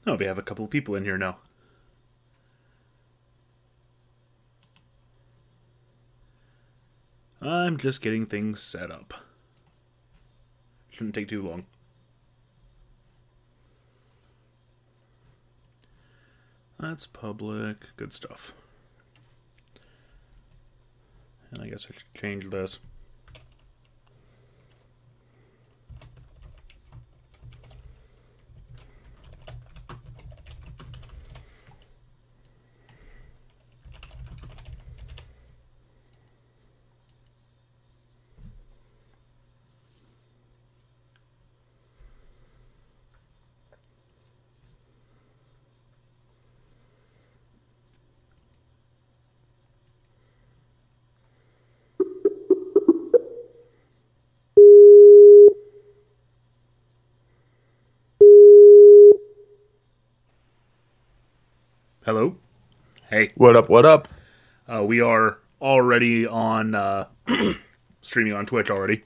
Oh, we have a couple of people in here now. I'm just getting things set up. Shouldn't take too long. That's public. Good stuff. And I guess I should change this. Hello? Hey. What up, what up? We are already on, streaming on Twitch already.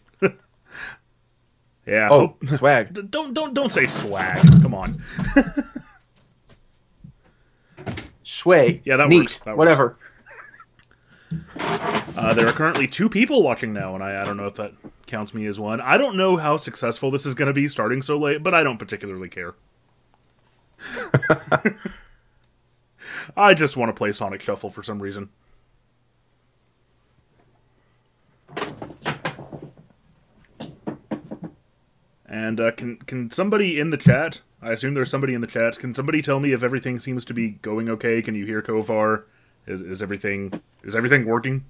Yeah. Oh, swag. Don't say swag. Come on. Sway. Yeah, that Neat. works. That works. Whatever. There are currently 2 people watching now, and I don't know if that counts me as one. I don't know how successful this is going to be starting so late, but I don't particularly care. I just want to play Sonic Shuffle for some reason. And can somebody in the chat, I assume there's somebody in the chat, can somebody tell me if everything seems to be going okay? Can you hear Kofar? Is everything working?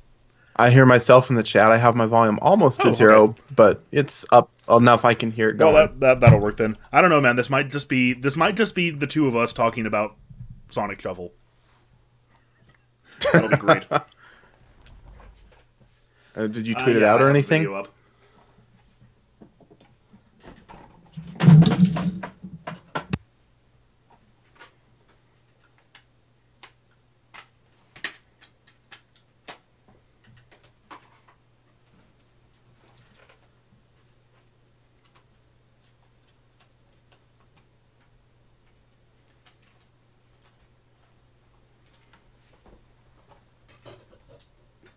I hear myself in the chat. I have my volume almost to zero, but it's up enough I can hear it going. Well, that'll work then. I don't know, man. This might just be the two of us talking about Sonic Shuffle. That'll be great. Did you tweet it out or anything?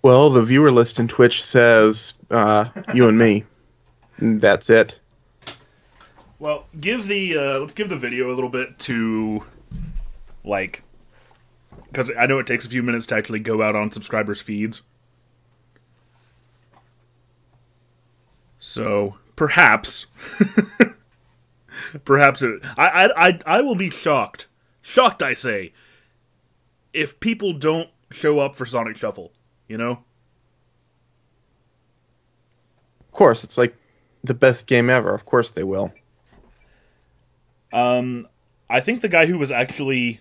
Well, the viewer list in Twitch says you and me. That's it. Well, let's give the video a little bit to, like, because I know it takes a few minutes to actually go out on subscribers' feeds. So perhaps, I will be shocked, I say, if people don't show up for Sonic Shuffle. You know? Of course, it's like the best game ever. Of course they will. I think the guy who was actually,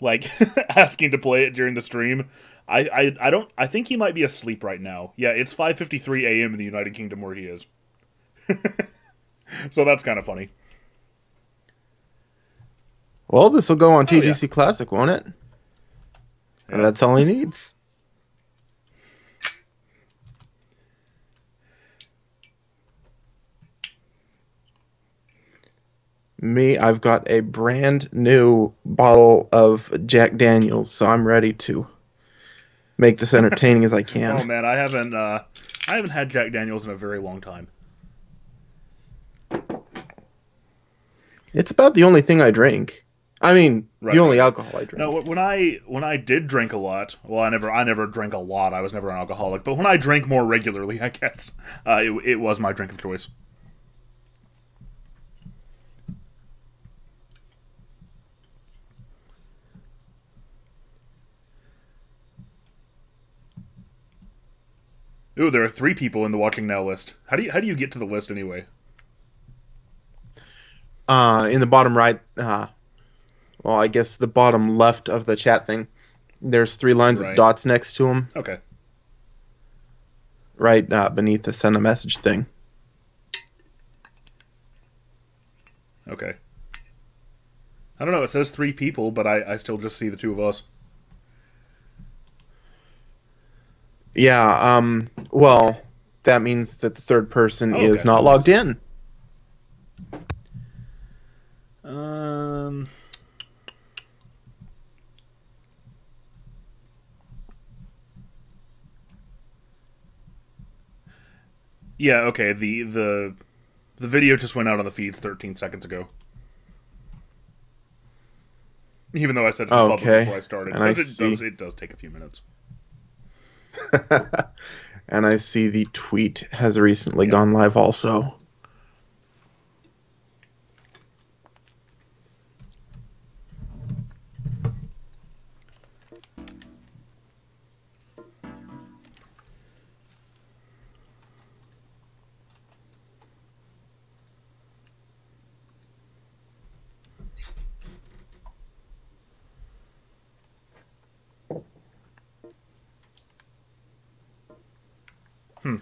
like, asking to play it during the stream, I think he might be asleep right now. Yeah, it's 5:53 a.m. in the United Kingdom where he is. So that's kind of funny. Well, this will go on TGC Classic, won't it? Yeah. And that's all he needs. Me, I've got a brand new bottle of Jack Daniels, so I'm ready to make this entertaining as I can. Oh man, I haven't had Jack Daniels in a very long time. It's about the only thing I drink. I mean, the only alcohol I drink. No, when I did drink a lot, well, I never drank a lot. I was never an alcoholic, but when I drank more regularly, I guess it was my drink of choice. Ooh, there are 3 people in the watching now list. How do you get to the list anyway? In the bottom right, well, I guess the bottom left of the chat thing, there's 3 lines of dots next to them. Okay. Right beneath the send a message thing. Okay. I don't know, it says 3 people, but I still just see the 2 of us. Yeah, well, that means that the third person is not logged in. Yeah, okay. The video just went out on the feeds 13 seconds ago. Even though I said it to public Okay, before I started, and I because see, it does take a few minutes. and I see the tweet has recently Yeah. gone live also.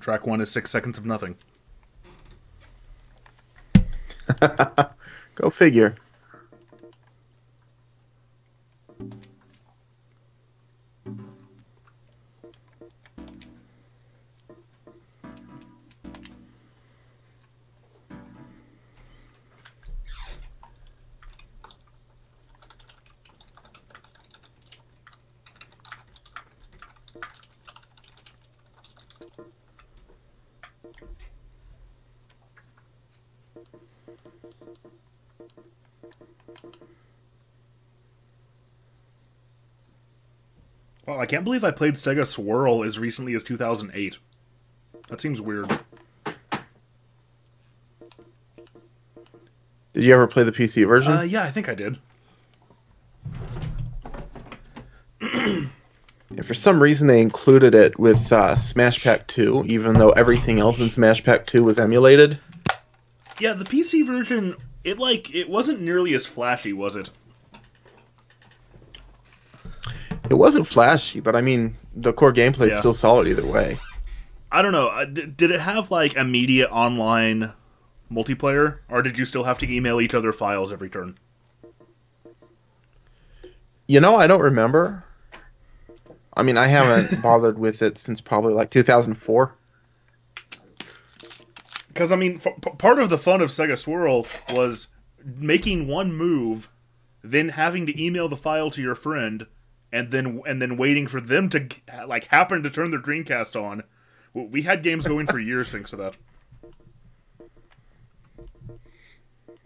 Track 1 is 6 seconds of nothing. Go figure. Well, I can't believe I played Sega Swirl as recently as 2008. That seems weird. Did you ever play the PC version? Yeah, I think I did. And for some reason, they included it with Smash Pack 2, even though everything else in Smash Pack 2 was emulated. Yeah, the PC version, it wasn't nearly as flashy, was it? It wasn't flashy, but I mean, the core gameplay is Yeah. still solid either way. I don't know. Did it have, like, immediate online multiplayer? Or did you still have to email each other files every turn? You know, I don't remember. I mean, I haven't bothered with it since probably like 2004. Because, I mean, part of the fun of Sega Swirl was making one move, then having to email the file to your friend, and then waiting for them to, like, happen to turn their Dreamcast on. We had games going for years thanks to that.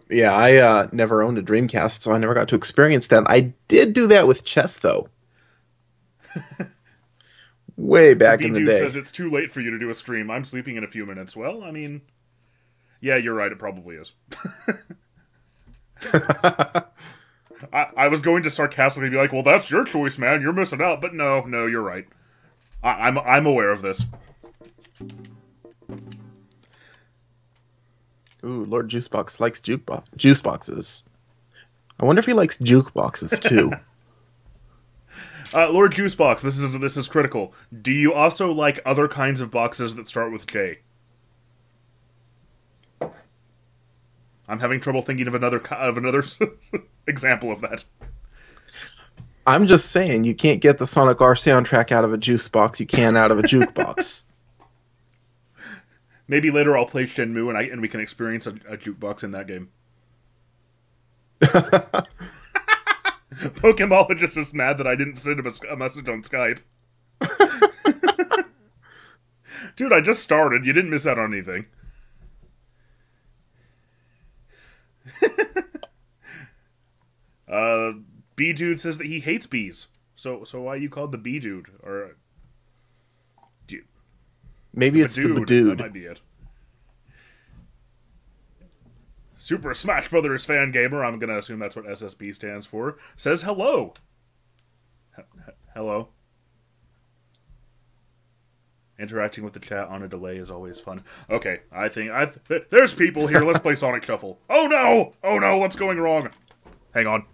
Yeah, I never owned a Dreamcast, so I never got to experience that. I did do that with chess, though. Way back in the B-Dude day. says it's too late for you to do a stream. I'm sleeping in a few minutes. Well, I mean, yeah, you're right. It probably is. I was going to sarcastically be like, "Well, that's your choice, man. You're missing out." But no, you're right. I'm aware of this. Ooh, Lord Juicebox likes juice boxes. I wonder if he likes jukeboxes too. Lord Juicebox, this is critical. Do you also like other kinds of boxes that start with J? I'm having trouble thinking of another example of that. I'm just saying, you can't get the Sonic R soundtrack out of a juice box. You can out of a jukebox. Maybe later I'll play Shenmue and we can experience a jukebox in that game. Pokemologist is mad that I didn't send him a message on Skype. Dude, I just started. You didn't miss out on anything. B-Dude says that he hates bees. So why are you called the B-Dude? Or Maybe it's the Badood. That might be it. Super Smash Brothers fan gamer, I'm gonna assume that's what SSB stands for, says hello. Hello. Interacting with the chat on a delay is always fun. Okay, I think there's people here. Let's play Sonic Shuffle. Oh no! Oh no! What's going wrong? Hang on.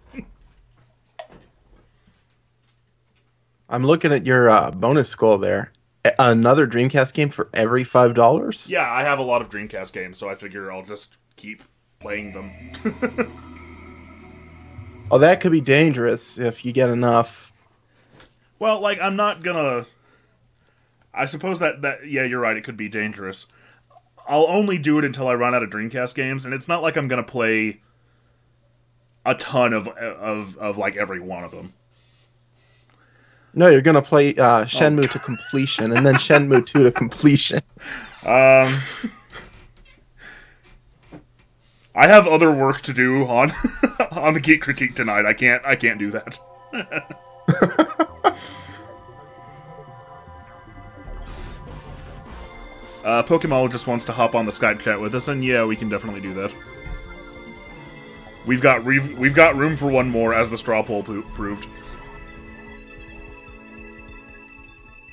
I'm looking at your bonus skull there. Another Dreamcast game for every $5? Yeah, I have a lot of Dreamcast games, so I figure I'll just keep playing them. Oh, that could be dangerous if you get enough. Well, like, I'm not gonna... I suppose that yeah, you're right, it could be dangerous. I'll only do it until I run out of Dreamcast games, and it's not like I'm gonna play a ton of like, every one of them. No, you're gonna play Shenmue to completion, and then Shenmue 2 to completion. I have other work to do on on the Geek Critique tonight. I can't do that. Pokemon just wants to hop on the Skype chat with us, and yeah, we can definitely do that. We've got room for one more, as the straw poll proved.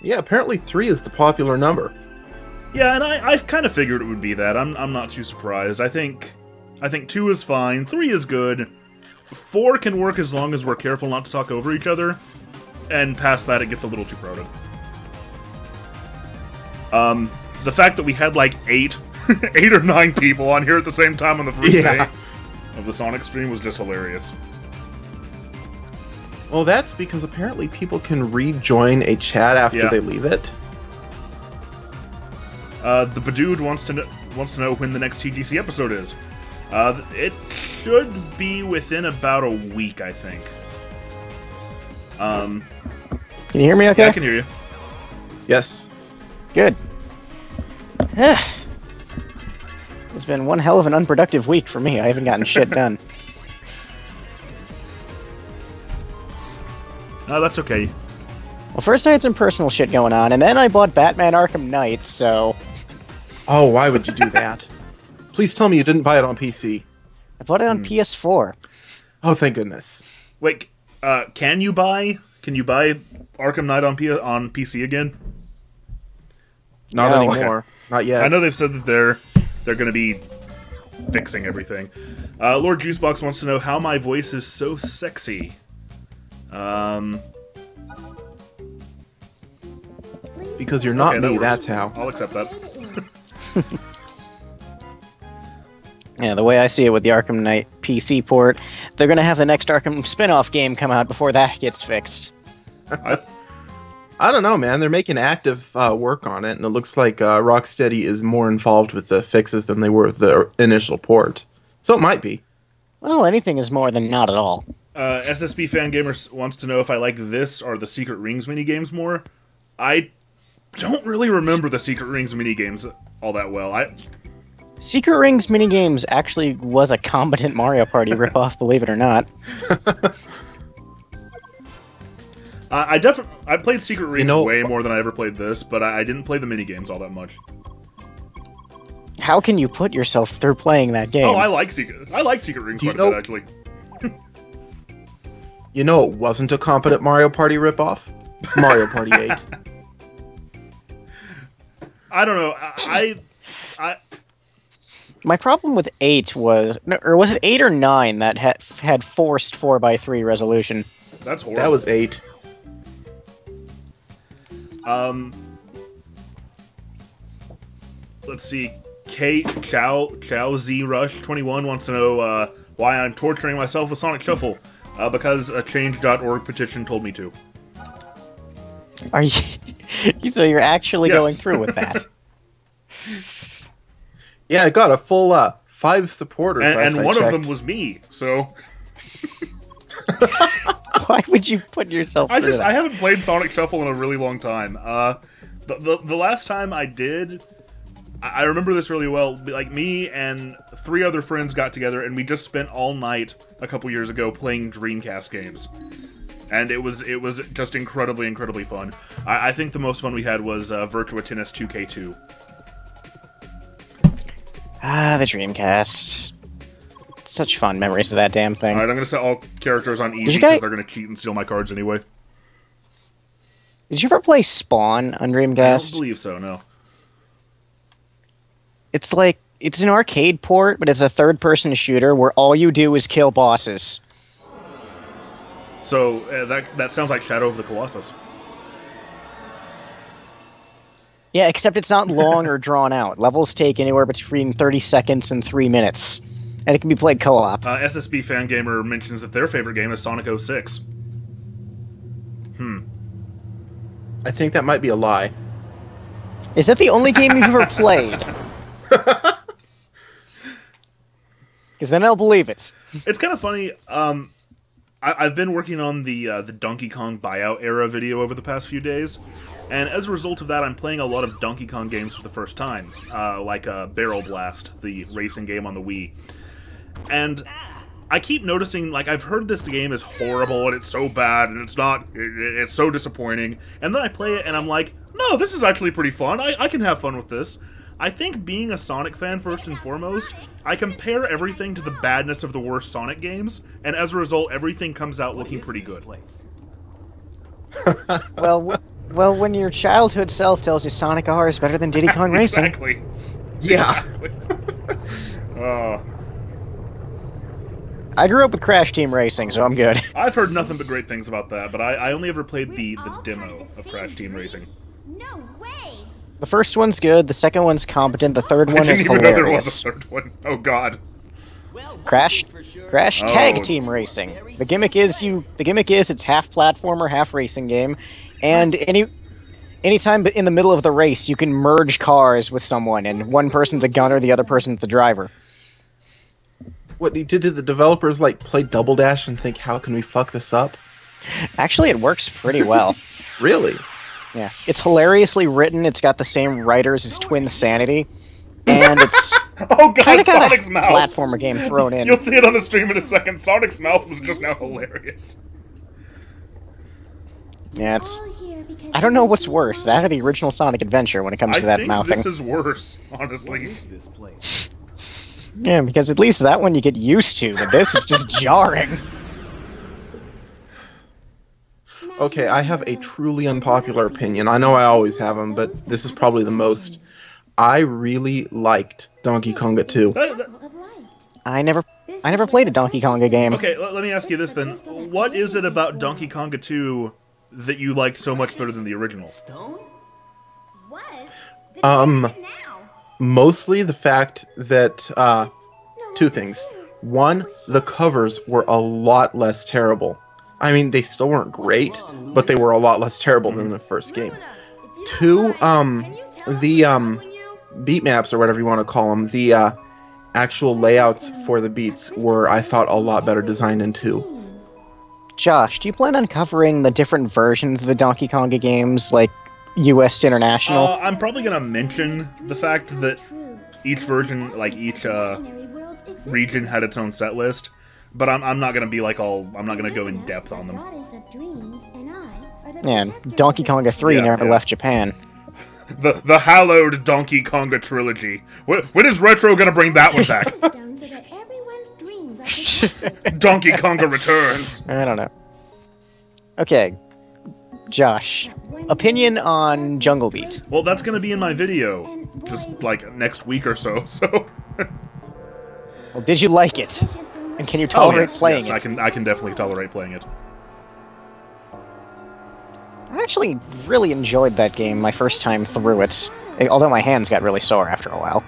Yeah, apparently 3 is the popular number. Yeah, and I kind of figured it would be that. I'm not too surprised. I think 2 is fine. 3 is good. 4 can work as long as we're careful not to talk over each other, and past that, it gets a little too crowded. The fact that we had like 8 or 9 people on here at the same time on the first day of the Sonic stream was just hilarious. Well, that's because apparently people can rejoin a chat after they leave it. The Badood wants to know when the next TGC episode is. It should be within about a week, I think. Can you hear me okay? Yeah, I can hear you. Yes. Good. It's been one hell of an unproductive week for me. I haven't gotten shit done. No, that's okay. Well, first I had some personal shit going on, and then I bought Batman Arkham Knight, so... Oh, why would you do that? Please tell me you didn't buy it on PC. I bought it on PS4. Oh, thank goodness. Wait, can you buy Arkham Knight on PC again? Not No. anymore. Okay. Not yet. I know they've said that they're going to be fixing everything. Lord Juicebox wants to know how my voice is so sexy. Because you're not okay, me, that that's how. I'll accept that. Yeah, the way I see it with the Arkham Knight PC port, they're gonna have the next Arkham spin-off game come out before that gets fixed. I don't know, man. They're making active work on it, and it looks like Rocksteady is more involved with the fixes than they were with the initial port. So it might be. Well, anything is more than not at all. SSB Fangamer wants to know if I like this or the Secret Rings minigames more. I don't really remember the Secret Rings minigames all that well. Secret Rings minigames actually was a competent Mario Party ripoff, believe it or not. I played Secret Rings way more than I ever played this, but I didn't play the minigames all that much. How can you put yourself through playing that game? Oh, I like Secret Rings quite a bit, actually. You know it wasn't a competent Mario Party ripoff? Mario Party 8. I don't know. My problem with 8 was... Or was it 8 or 9 that had forced 4x3 resolution? That's horrible. That was 8. Let's see. Kate Chow Z Rush 21 wants to know why I'm torturing myself with Sonic Shuffle. Because a change.org petition told me to. Are you... So you're actually going through with that? Yeah, I got a full 5 supporters last and I one checked. of them was me, so... Why would you put yourself through that? I haven't played Sonic Shuffle in a really long time. The last time I did... I remember this really well. Like, me and 3 other friends got together, and we just spent all night a couple years ago playing Dreamcast games. And it was just incredibly, incredibly fun. I think the most fun we had was Virtua Tennis 2K2. Ah, the Dreamcast. Such fun memories of that damn thing. Alright, I'm going to set all characters on easy because they're going to cheat and steal my cards anyway. Did you ever play Spawn on Dreamcast? I don't believe so, no. It's like, it's an arcade port, but it's a third-person shooter where all you do is kill bosses. So, that sounds like Shadow of the Colossus. Yeah, except it's not long or drawn out. Levels take anywhere between 30 seconds and 3 minutes. And it can be played co-op. SSB Fangamer mentions that their favorite game is Sonic 06. I think that might be a lie. Is that the only game you've ever played? Because then I'll believe it. It's kind of funny. I've been working on the Donkey Kong buyout era video over the past few days, and as a result of that, I'm playing a lot of Donkey Kong games for the first time, like Barrel Blast, the racing game on the Wii. And I keep noticing, like, I've heard this game is horrible, and it's so bad, and it's so disappointing, and then I play it, and I'm like, no, this is actually pretty fun, I can have fun with this. I think being a Sonic fan, first and foremost, I compare everything to the badness of the worst Sonic games, and as a result, everything comes out looking pretty good. Well, when your childhood self tells you Sonic R is better than Diddy Kong Racing. Exactly. Yeah. Exactly. I grew up with Crash Team Racing, so I'm good. I've heard nothing but great things about that, but I only ever played the demo of Crash Team Racing. No way. The first one's good, the second one's competent, the third I one didn't is even know there was hilarious. a third one. Oh god. Crash Oh. Tag Team Racing. The gimmick is it's half platformer, half racing game, and anytime in the middle of the race you can merge cars with someone, and one person's a gunner, the other person's the driver. What did the developers like play Double Dash and think, how can we fuck this up? Actually, it works pretty well. Really? Yeah, it's hilariously written. It's got the same writers as Twin Sanity, and it's Oh god, kind of got a Sonic's mouth! platformer game thrown in. You'll see it on the stream in a second. Sonic's mouth was just now hilarious. Yeah, it's. I don't know what's worse, that or the original Sonic Adventure when it comes to that I mouthing. think this is worse, honestly. Yeah, because at least that one you get used to, but this is just jarring. Okay, I have a truly unpopular opinion. I know I always have them, but this is probably the most. I really liked Donkey Konga 2. I never played a Donkey Konga game. Okay, let me ask you this then. What is it about Donkey Konga 2 that you liked so much better than the original? Mostly the fact that, two things. One, the covers were a lot less terrible. I mean, they still weren't great, but they were a lot less terrible than the first game. Two, the, beat maps, or whatever you want to call them, the, actual layouts for the beats were, I thought, a lot better designed in 2. Josh, do you plan on covering the different versions of the Donkey Konga games, like US to International? I'm probably gonna mention the fact that each version, like each region had its own set list, but I'm not gonna be like I'm not gonna go in depth on them. Yeah, Donkey Konga 3 never left Japan. The hallowed Donkey Konga trilogy. When is Retro gonna bring that one back? Donkey Konga Returns. I don't know. Okay, Josh, opinion on Jungle Beat. Well, that's gonna be in my video, just like next week or so. So. Well, did you like it? And can you tolerate playing it? I can definitely tolerate playing it. I actually really enjoyed that game my first time through it, although my hands got really sore after a while.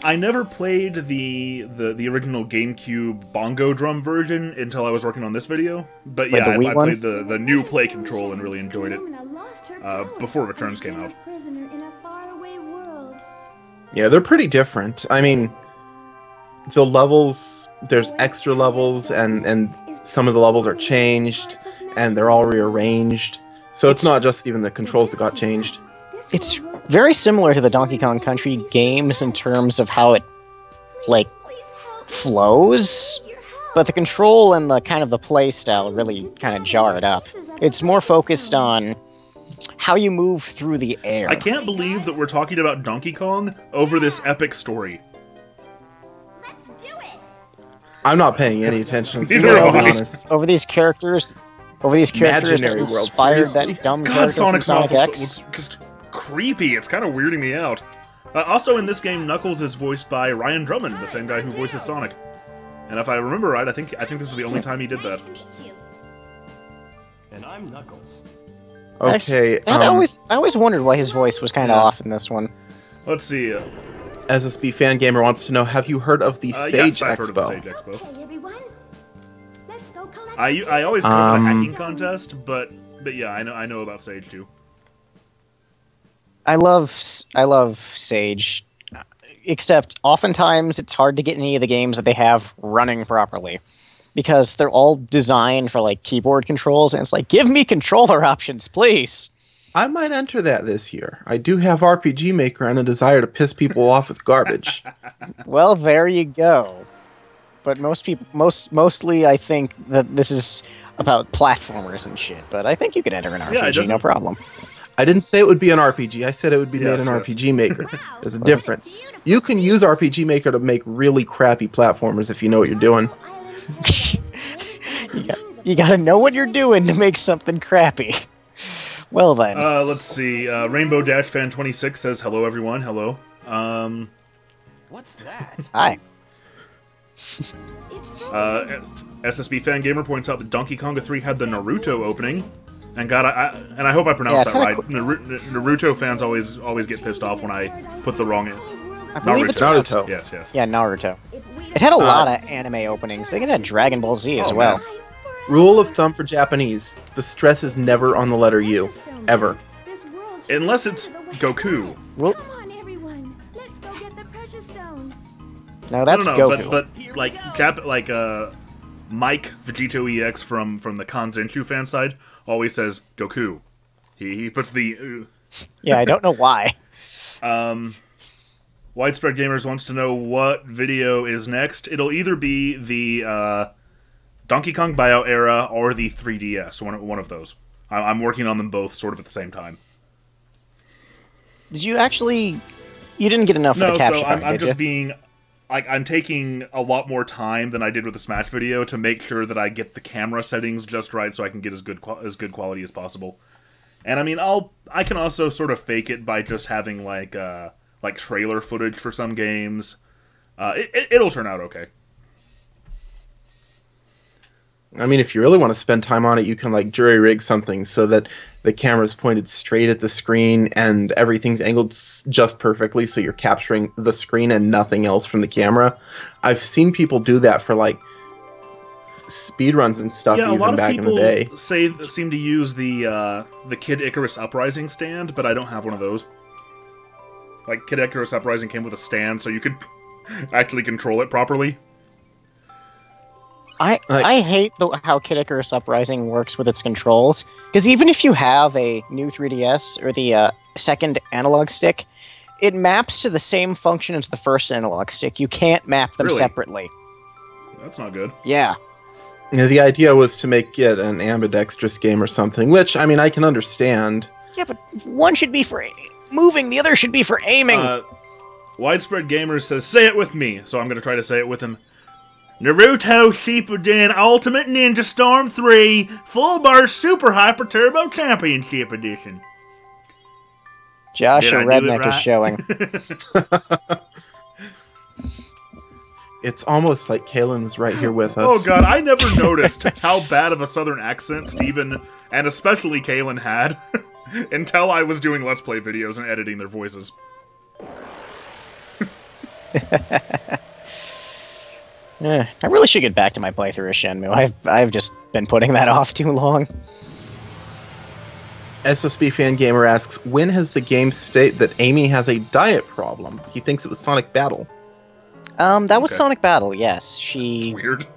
I never played the original GameCube bongo drum version until I was working on this video. But yeah, I played the new Play Control and really enjoyed it before Returns came out. Yeah, they're pretty different. I mean, the levels, there's extra levels, and some of the levels are changed, and they're all rearranged. So it's not just even the controls that got changed. It's very similar to the Donkey Kong Country games in terms of how it, like, flows, but the control and the kind of the play style really kind of jar it up. It's more focused on how you move through the air. I can't believe that we're talking about Donkey Kong over this epic story. I'm not paying any attention. Neither am I. Over these characters that Imaginary world, inspired seriously. that dumb God, character from Sonic's mouth Sonic looks X. just creepy. It's kind of weirding me out. Also, in this game, Knuckles is voiced by Ryan Drummond, the same guy who voices Sonic. And if I remember right, I think this is the only time he did that. And I'm Knuckles. Okay, I always wondered why his voice was kind of off in this one. Let's see. as a Speed Fan Gamer wants to know, have you heard of the Sage yes, I've Expo? heard of the Sage Expo. Okay, everyone. Let's go collect I always cover the hacking contest, but yeah, I know about Sage too. I love Sage, except oftentimes it's hard to get any of the games that they have running properly. because they're all designed for like keyboard controls, and it's like, give me controller options, please. I might enter that this year. I do have RPG Maker and a desire to piss people off with garbage. Well, there you go. But mostly, I think that this is about platformers and shit. But I think you could enter an RPG, no problem. I didn't say it would be an RPG. I said it would be made in RPG Maker. There's a difference. You can use RPG Maker to make really crappy platformers if you know what you're doing. You gotta know what you're doing to make something crappy. Well then. Let's see. Rainbow Dash Fan 26 says hello, everyone. Hello. What's that? Hi. SSB Fan Gamer points out that Donkey Konga 3 had the Naruto opening, and God, I hope I pronounced that right. Naruto fans always get pissed off when I put the wrong. I believe it's Naruto. Yes. Yeah, Naruto. It had a lot of anime openings. They had Dragon Ball Z as well. Man. Rule of thumb for Japanese: the stress is never on the letter U, ever. Unless it's Goku. Well, Come on, everyone. Let's go get the precious stone. no, that's no, Goku. but like Mike Vegito EX from the Kanzenshu fan side always says Goku. He puts the Yeah, I don't know why. Widespread Gamers wants to know what video is next. It'll either be the Donkey Kong buyout era or the 3DS, one of those. I'm working on them both sort of at the same time. Did you actually... You didn't get enough of the capture card, I'm did just you? being... I'm taking a lot more time than I did with the Smash video to make sure that I get the camera settings just right so I can get as good quality as possible. And I mean, I can also sort of fake it by just having like trailer footage for some games. It'll turn out okay. I mean, if you really want to spend time on it, you can like jury rig something so that the camera's pointed straight at the screen and everything's angled just perfectly, so you're capturing the screen and nothing else from the camera. I've seen people do that for like speedruns and stuff, even back in the day. Seem to use the Kid Icarus Uprising stand, but I don't have one of those. Like, Kid Icarus Uprising came with a stand, so you could actually control it properly. I hate how Kid Icarus Uprising works with its controls, because even if you have a new 3DS or the second analog stick, it maps to the same function as the first analog stick. You can't map them separately. That's not good. Yeah. Yeah, the idea was to make it an ambidextrous game or something, which, I mean, I can understand. Yeah, but one should be for moving, the other should be for aiming. Widespread Gamers says, say it with me, so I'm going to try to say it with him. Naruto Shippuden Ultimate Ninja Storm 3 Full Burst Super Hyper Turbo Championship Edition. Josh, your redneck is showing. It's almost like Kalen was right here with us. Oh god, I never noticed how bad of a southern accent Steven, and especially Kalen, had until I was doing Let's Play videos and editing their voices. I really should get back to my playthrough of Shenmue. I've just been putting that off too long. SSB Fan Gamer asks, when has the game state that Amy has a diet problem? He thinks it was Sonic Battle. That was Sonic Battle, yes. She... That's weird.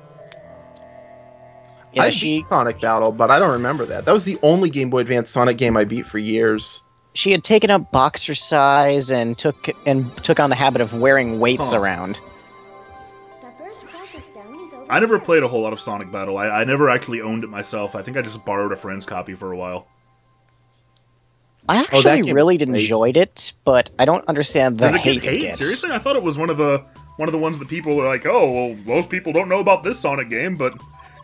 Yeah, I beat Sonic Battle, but I don't remember that. That was the only Game Boy Advance Sonic game I beat for years. She had taken up boxer size and took on the habit of wearing weights around. I never played a whole lot of Sonic Battle. I never actually owned it myself. I think I just borrowed a friend's copy for a while. I actually really enjoyed it, but I don't understand the hate it gets. Seriously? I thought it was one of the ones that people are like, oh, well, most people don't know about this Sonic game, but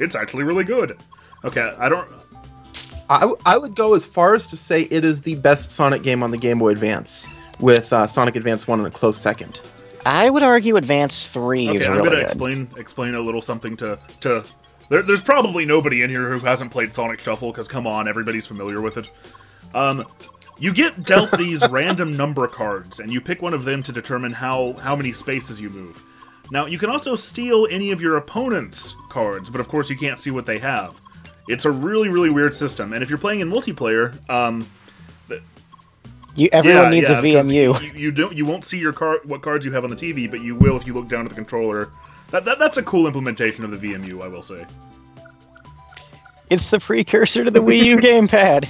it's actually really good. Okay, I would go as far as to say it is the best Sonic game on the Game Boy Advance, with Sonic Advance 1 in a close second. I would argue Advance 3 is really good. I'm going to explain a little something to there's probably nobody in here who hasn't played Sonic Shuffle, because come on, everybody's familiar with it. You get dealt these random number cards, and you pick one of them to determine how many spaces you move. Now, you can also steal any of your opponent's cards, but of course you can't see what they have. It's a really, really weird system, and if you're playing in multiplayer, everyone needs a VMU. You won't see your what cards you have on the TV, but you will if you look down at the controller. That's a cool implementation of the VMU, I will say. It's the precursor to the Wii U gamepad.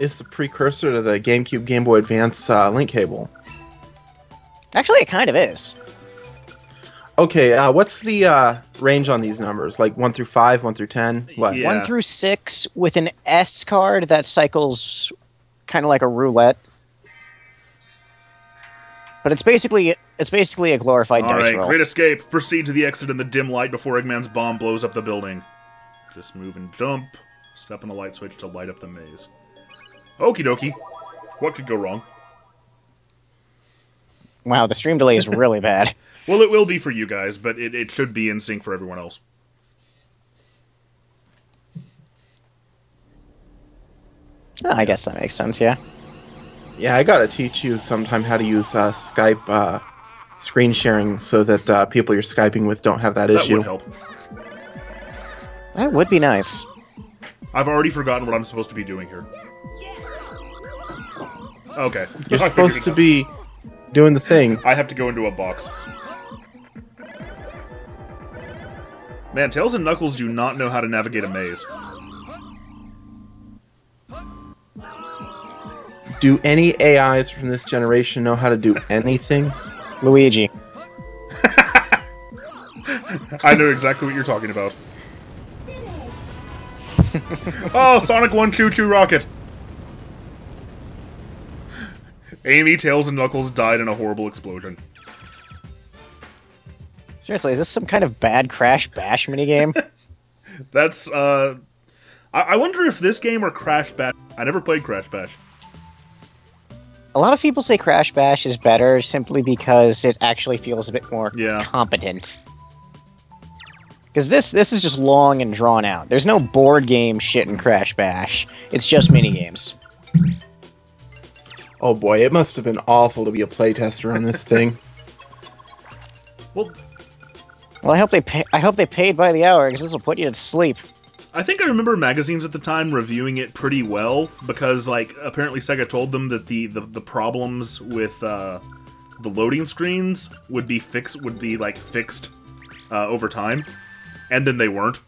It's the precursor to the GameCube Game Boy Advance link cable. Actually, it kind of is. Okay, what's the range on these numbers? Like 1 through 5, 1 through 10? What? Yeah. 1 through 6 with an S card that cycles kind of like a roulette. But it's basically a glorified dice Alright, roll. great escape. Proceed to the exit in the dim light before Eggman's bomb blows up the building. Just move and jump. Step on the light switch to light up the maze. Okie dokie. What could go wrong? Wow, the stream delay is really bad. Well, it will be for you guys, but it should be in sync for everyone else. Oh, I guess that makes sense, yeah. Yeah, I gotta teach you sometime how to use Skype screen sharing so that people you're Skyping with don't have that issue. That would help. That would be nice. I've already forgotten what I'm supposed to be doing here. Okay. You're I supposed figured to it out. be doing the thing. I have to go into a box. Man, Tails and Knuckles do not know how to navigate a maze. Do any AIs from this generation know how to do anything? Luigi. I know exactly what you're talking about. Oh, Sonic 1 Choo-Choo Rocket! Amy, Tails, and Knuckles died in a horrible explosion. Seriously, is this some kind of bad Crash Bash minigame? That's, I wonder if this game or Crash Bash... I never played Crash Bash. A lot of people say Crash Bash is better simply because it actually feels a bit more Yeah. competent. Because this is just long and drawn out. There's no board game shit in Crash Bash. It's just minigames. Oh boy, it must have been awful to be a playtester on this thing. Well, Well, I hope they paid by the hour, because this will put you to sleep. I think I remember magazines at the time reviewing it pretty well, because, like, apparently Sega told them that the problems with the loading screens would be fixed over time, and then they weren't.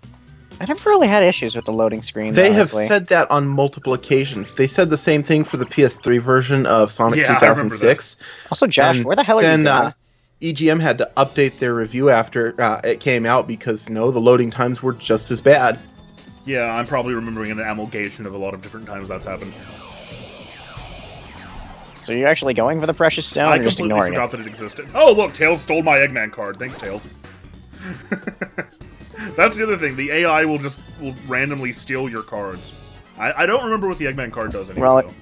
I never really had issues with the loading screen. They honestly. have said that on multiple occasions. They said the same thing for the PS3 version of Sonic Yeah, I remember 2006. Also, Josh, And where the hell are you then, going? EGM had to update their review after it came out because, no, the loading times were just as bad. Yeah, I'm probably remembering an amalgamation of a lot of different times that's happened. So you're actually going for the precious stone, I or just completely ignoring forgot it? that it existed. Oh, look, Tails stole my Eggman card. Thanks, Tails. That's the other thing. The AI will randomly steal your cards. I don't remember what the Eggman card does anymore, Well, though.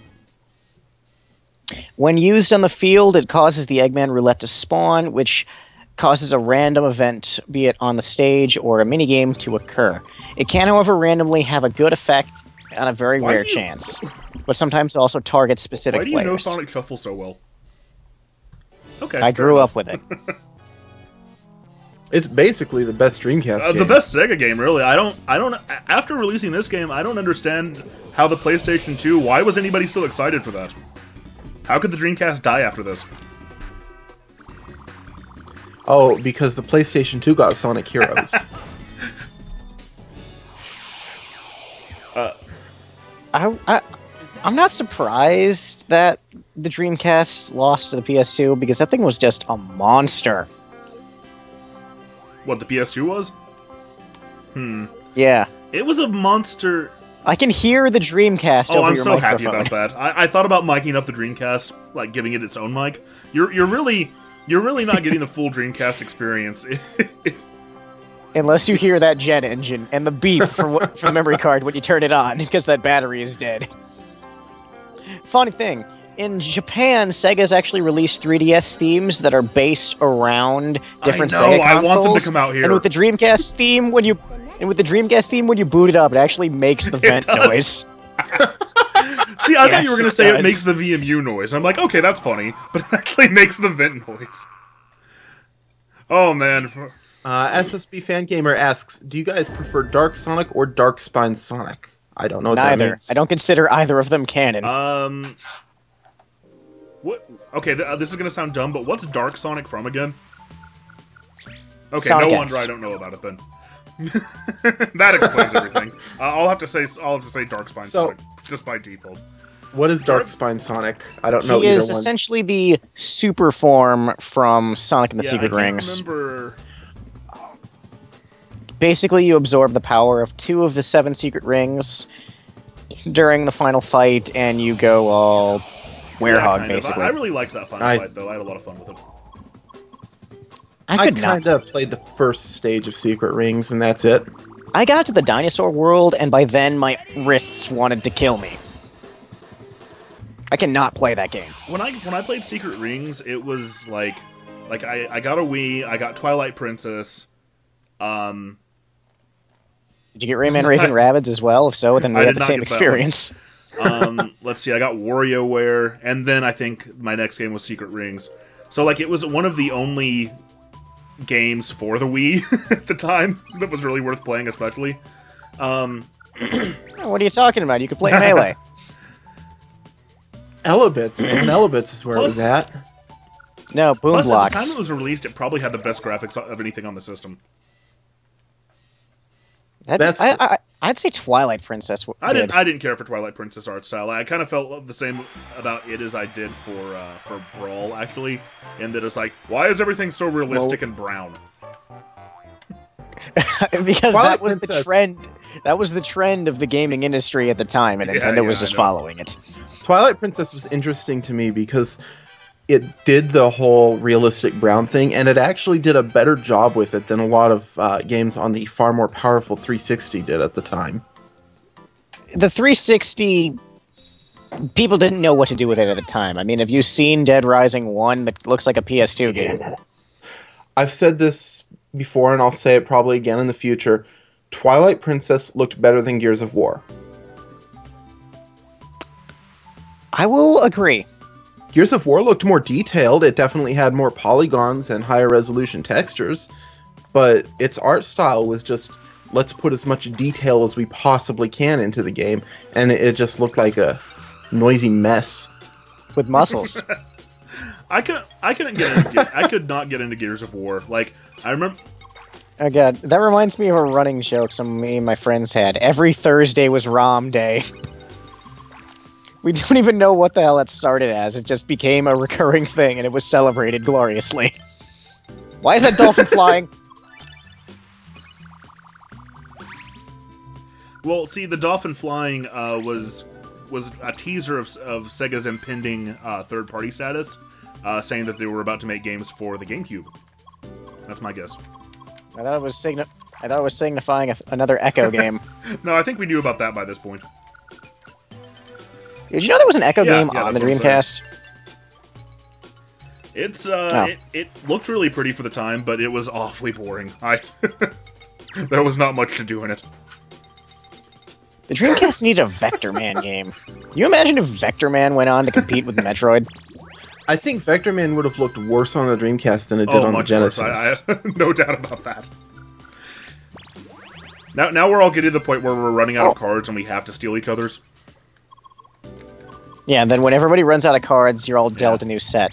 When used on the field, it causes the Eggman roulette to spawn, which causes a random event, be it on the stage or a minigame, to occur. It can, however, randomly have a good effect on a very Why rare do you- chance, but sometimes also target specific Why do you know players. Sonic Shuffle so well? Okay, I fair grew enough. up with it. It's basically the best Dreamcast game. The best Sega game, really. I don't. After releasing this game, I don't understand how the PlayStation 2. Why was anybody still excited for that? How could the Dreamcast die after this? Oh, because the PlayStation 2 got Sonic Heroes. I'm not surprised that the Dreamcast lost to the PS2, because that thing was just a monster. What the PS2 was? Yeah. It was a monster. I can hear the Dreamcast Oh, over I'm your so happy microphone. about that. I thought about miking up the Dreamcast, like giving it its own mic. You're really not getting the full Dreamcast experience. Unless you hear that jet engine and the beep from the memory card when you turn it on, because that battery is dead. Funny thing, in Japan, Sega's actually released 3DS themes that are based around different I know, Sega I consoles. want them to come out here. And with the Dreamcast theme, when you boot it up, it actually makes the vent does. noise. See, I thought you Yes, were going to it say it does. makes the VMU noise. I'm like, okay, that's funny, but it actually makes the vent noise. Oh man. SSB Fangamer asks, do you guys prefer Dark Sonic or Dark Spine Sonic? I don't know what that Neither. means. I don't consider either of them canon. What? Okay, this is gonna sound dumb, but what's Dark Sonic from again? Okay, Sonic no X. wonder I don't know about it then. That explains everything. I'll have to say Darkspine Sonic just by default. What is Darkspine Sonic? I don't know He either is one. essentially the super form from Sonic and the Secret I can't Rings. remember. Basically, you absorb the power of 2 of the 7 secret rings during the final fight, and you go all werehog, kind of. basically. I really liked that final fight, though. I had a lot of fun with it. I I could not. kind of played the first stage of Secret Rings, and that's it. I got to the dinosaur world, and by then my wrists wanted to kill me. I cannot play that game. When I played Secret Rings, it was like I got a Wii, I got Twilight Princess. Did you get Rayman Raving Rabbids as well? If so, then we I had did the not same get that one. experience. Let's see, I got WarioWare, and then I think my next game was Secret Rings. So like it was one of the only games for the Wii at the time that was really worth playing, especially. What are you talking about? You could play Melee. Elebits, man. Elebits is where it was at. No, Boom Plus, at the time Blocks. it was released, it probably had the best graphics of anything on the system. That's I'd say Twilight Princess I did. didn't care for Twilight Princess art style. I kind of felt the same about it as I did for Brawl, actually, in that it's like, why is everything so realistic and brown? Because Twilight that was the Princess. trend. That was the trend of the gaming industry at the time, and Nintendo was yeah, just I know. following it. Twilight Princess was interesting to me because it did the whole realistic brown thing, and it actually did a better job with it than a lot of games on the far more powerful 360 did at the time. The 360, people didn't know what to do with it at the time. I mean, have you seen Dead Rising 1 that looks like a PS2 game? I've said this before, and I'll say it probably again in the future. Twilight Princess looked better than Gears of War. I will agree. Gears of War looked more detailed. It definitely had more polygons and higher resolution textures, but its art style was just, let's put as much detail as we possibly can into the game, and it just looked like a noisy mess. With muscles. I could not get into Gears of War. Like I remember. Oh god, that reminds me of a running joke some me and my friends had. Every Thursday was ROM day. We don't even know what the hell that started as. It just became a recurring thing, and it was celebrated gloriously. Why is that dolphin flying? Well, see, the dolphin flying was a teaser of Sega's impending third-party status, saying that they were about to make games for the GameCube. That's my guess. I thought it was signifying another Echo game. No, I think we knew about that by this point. Did you know there was an Echo game yeah, on the that's what I'm Dreamcast? It's Oh. it looked really pretty for the time, but it was awfully boring. There was not much to do in it. The Dreamcast needed a Vector Man game. Can you imagine if Vector Man went on to compete with Metroid? I think Vector Man would have looked worse on the Dreamcast than it did on the Much worse. Genesis. I no doubt about that. Now we're all getting to the point where we're running out of cards and we have to steal each other's. Yeah, and then when everybody runs out of cards, you're all dealt a new set.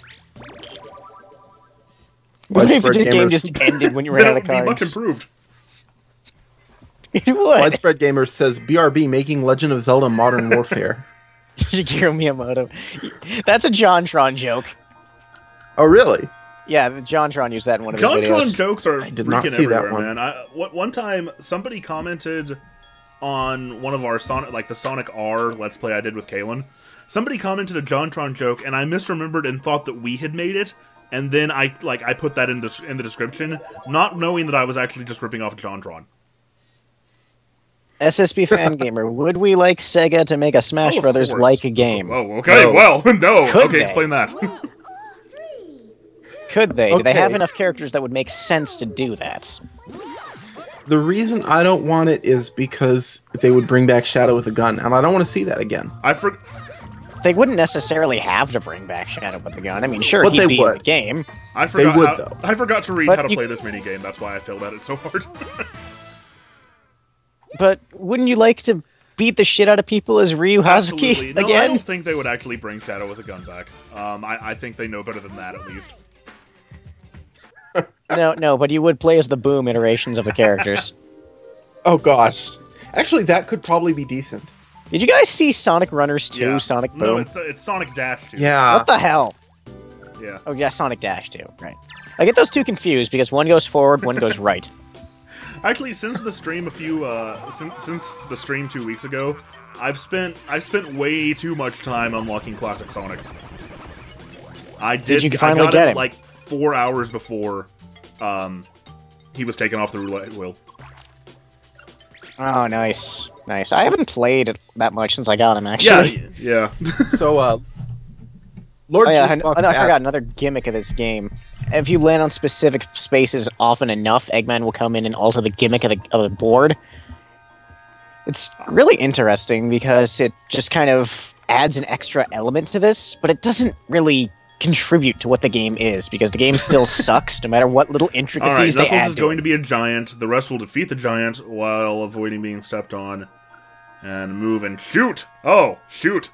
What if the Widespread game gamers. just ended when you Then ran it out of would be much cards? improved. It would. Widespread Gamer says BRB making Legend of Zelda Modern Warfare. Shigeru Miyamoto. That's a JonTron joke. Oh, really? Yeah, the JonTron used that in one of his JonTron videos. jokes are did not freaking see that everywhere, one. man. One time, somebody commented on one of our Sonic, like the Sonic R Let's Play I did with Kalen. Somebody commented a JonTron joke, and I misremembered and thought that we had made it. And then I put that in the description, not knowing that I was actually just ripping off JonTron. SSB Fangamer, would we like Sega to make a Smash Oh, of Brothers course. like a game? Oh, okay, No. well, no. Could Okay, they? explain that. Could they? Do they Okay. have enough characters that would make sense to do that? The reason I don't want it is because they would bring back Shadow with a gun, and I don't want to see that again. They wouldn't necessarily have to bring back Shadow with the Gun. I mean, sure, But he'd they be in would. the game. I forgot would, how, though. I forgot to read But how to you- play this minigame. That's why I failed at it so hard. But wouldn't you like to beat the shit out of people as Ryu Absolutely. Hazuki No, I again? don't think they would actually bring Shadow with a gun back. I think they know better than that, at least. No, but you would play as the Boom iterations of the characters. Oh gosh. Actually, that could probably be decent. Did you guys see Sonic Runners 2, Yeah. Sonic Boom? No, it's Sonic Dash 2. Yeah. What the hell? Yeah. Oh, yeah, Sonic Dash 2, right. I get those two confused because one goes forward, one goes right. Actually, since the stream since the stream 2 weeks ago, I've spent way too much time unlocking Classic Sonic. Did you finally I got get it him? like 4 hours before he was taken off the roulette wheel. Oh, nice. Nice. I haven't played it that much since I got him, actually. Yeah. So, Lord Oh, yeah, I Juicebox forgot asks- another gimmick of this game. If you land on specific spaces often enough, Eggman will come in and alter the gimmick of the board. It's really interesting because it just kind of adds an extra element to this, but it doesn't really contribute to what the game is, because the game still sucks no matter what little All right, intricacies they Knuckles add is to going it. to be a giant. The rest will defeat the giant while avoiding being stepped on. And move and shoot! Oh, shoot!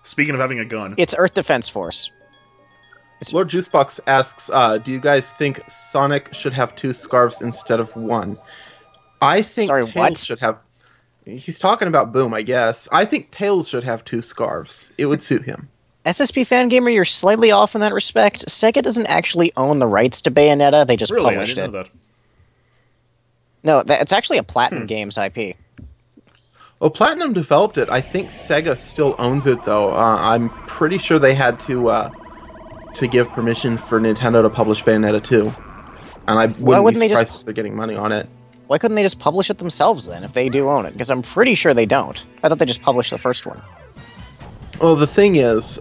Speaking of having a gun. It's Earth Defense Force. Lord Juicebox asks, do you guys think Sonic should have 2 scarves instead of 1? I think Sorry, Tails what? should have... He's talking about Boom, I guess. I think Tails should have 2 scarves. It would suit him. SSP Fangamer, you're slightly off in that respect. Sega doesn't actually own the rights to Bayonetta, they just Really, I published didn't it. know that. No, it's actually a Platinum Games IP. Well, Platinum developed it. I think Sega still owns it, though. I'm pretty sure they had to give permission for Nintendo to publish Bayonetta 2. And I wouldn't wouldn't be they surprised just- if they're getting money on it. Why couldn't they just publish it themselves then, if they do own it? Because I'm pretty sure they don't. I thought they just published the first one. Well, the thing is,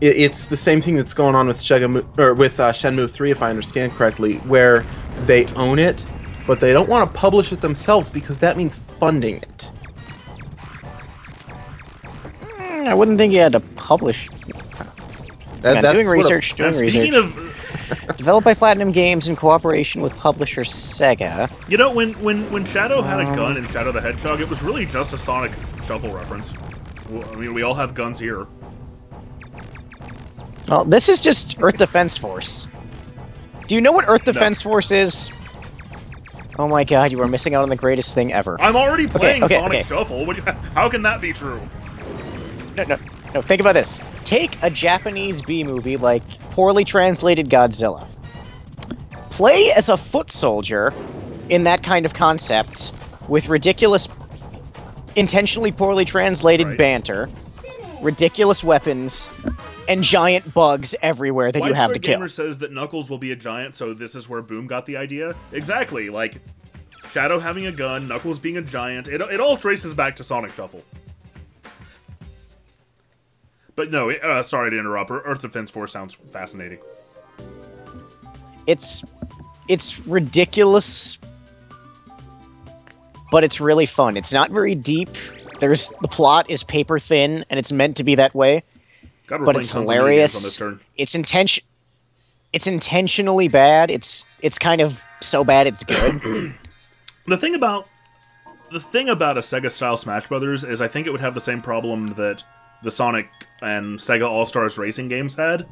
it's the same thing that's going on with Shenmue 3, if I understand correctly, where they own it, but they don't want to publish it themselves because that means funding it. I wouldn't think you had to publish. That's doing what research, doing And speaking research. of, Developed by Platinum Games in cooperation with publisher Sega. you know, when Shadow had a gun in Shadow the Hedgehog, it was really just a Sonic Shuffle reference. Well, I mean, we all have guns here. Well, this is just Earth Defense Force. Do you know what Earth Defense Force is? Oh my god, you are missing out on the greatest thing ever. I'm already playing okay, Sonic okay. Shuffle. How can that be true? No, think about this. Take a Japanese B-movie like poorly translated Godzilla. Play as a foot soldier in that kind of concept with ridiculous, intentionally poorly translated Right. banter, ridiculous weapons, and giant bugs everywhere that you have to Widespread kill. Gamer says that Knuckles will be a giant, so this is where Boom got the idea. Exactly, like Shadow having a gun, Knuckles being a giant. It all traces back to Sonic Shuffle. But no, sorry to interrupt. Earth Defense Force sounds fascinating. It's ridiculous, but it's really fun. It's not very deep. The plot is paper thin, and it's meant to be that way. God, we're But playing it's tons of mini games hilarious. on this turn. It's intentionally bad. It's kind of so bad it's good. The thing about a Sega style Smash Brothers is I think it would have the same problem that the Sonic and Sega All Stars racing games had,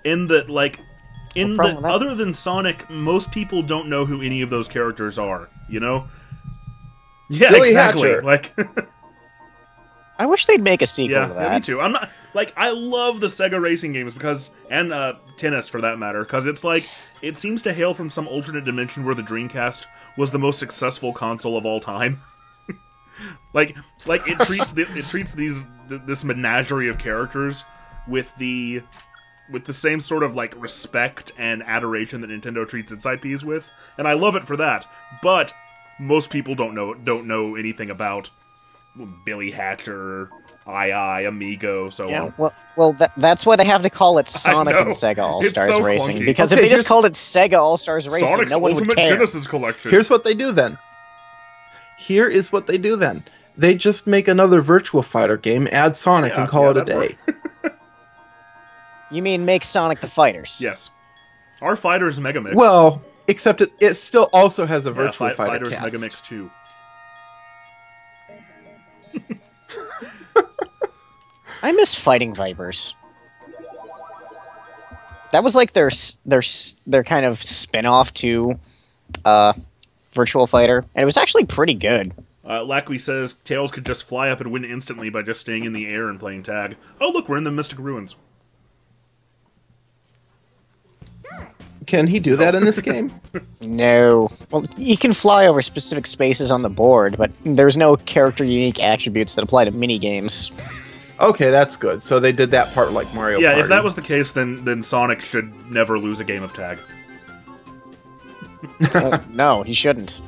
in that problem with that? other than Sonic, most people don't know who any of those characters are. You know? Yeah, Billy exactly. Hatcher. Like, I wish they'd make a sequel yeah, to yeah, me that. too. I'm not like I love the Sega racing games and tennis for that matter, because it's like it seems to hail from some alternate dimension where the Dreamcast was the most successful console of all time. like it treats this menagerie of characters with the same sort of like respect and adoration that Nintendo treats its IPs with, and I love it for that. But most people don't know anything about Billy Hatcher, Amigo. So Yeah, well, that's why they have to call it Sonic know. and Sega All It's Stars so Racing. clunky. Because Okay, if they just here's- called it Sega All Stars Racing, Sonic's no one would Ultimate care. Genesis Collection. Here's what they do then. Here is what they do then. They just make another Virtua Fighter game, add Sonic, and call it a that'd day. work. You mean make Sonic the Fighters? Yes, our Fighters Megamix. Well, except it still also has a yeah, Virtua Fighter Fighters cast. Megamix 2. I miss fighting Vipers. That was like their kind of spin-off to Virtual Fighter, and it was actually pretty good. Lackwee says Tails could just fly up and win instantly by just staying in the air and playing tag. Oh, look, we're in the Mystic Ruins. Can he do that in this game? No. Well, he can fly over specific spaces on the board, but there's no character-unique attributes that apply to mini-games. Okay, that's good. So they did that part like Mario Yeah, Party. if that was the case, then Sonic should never lose a game of tag. No, he shouldn't.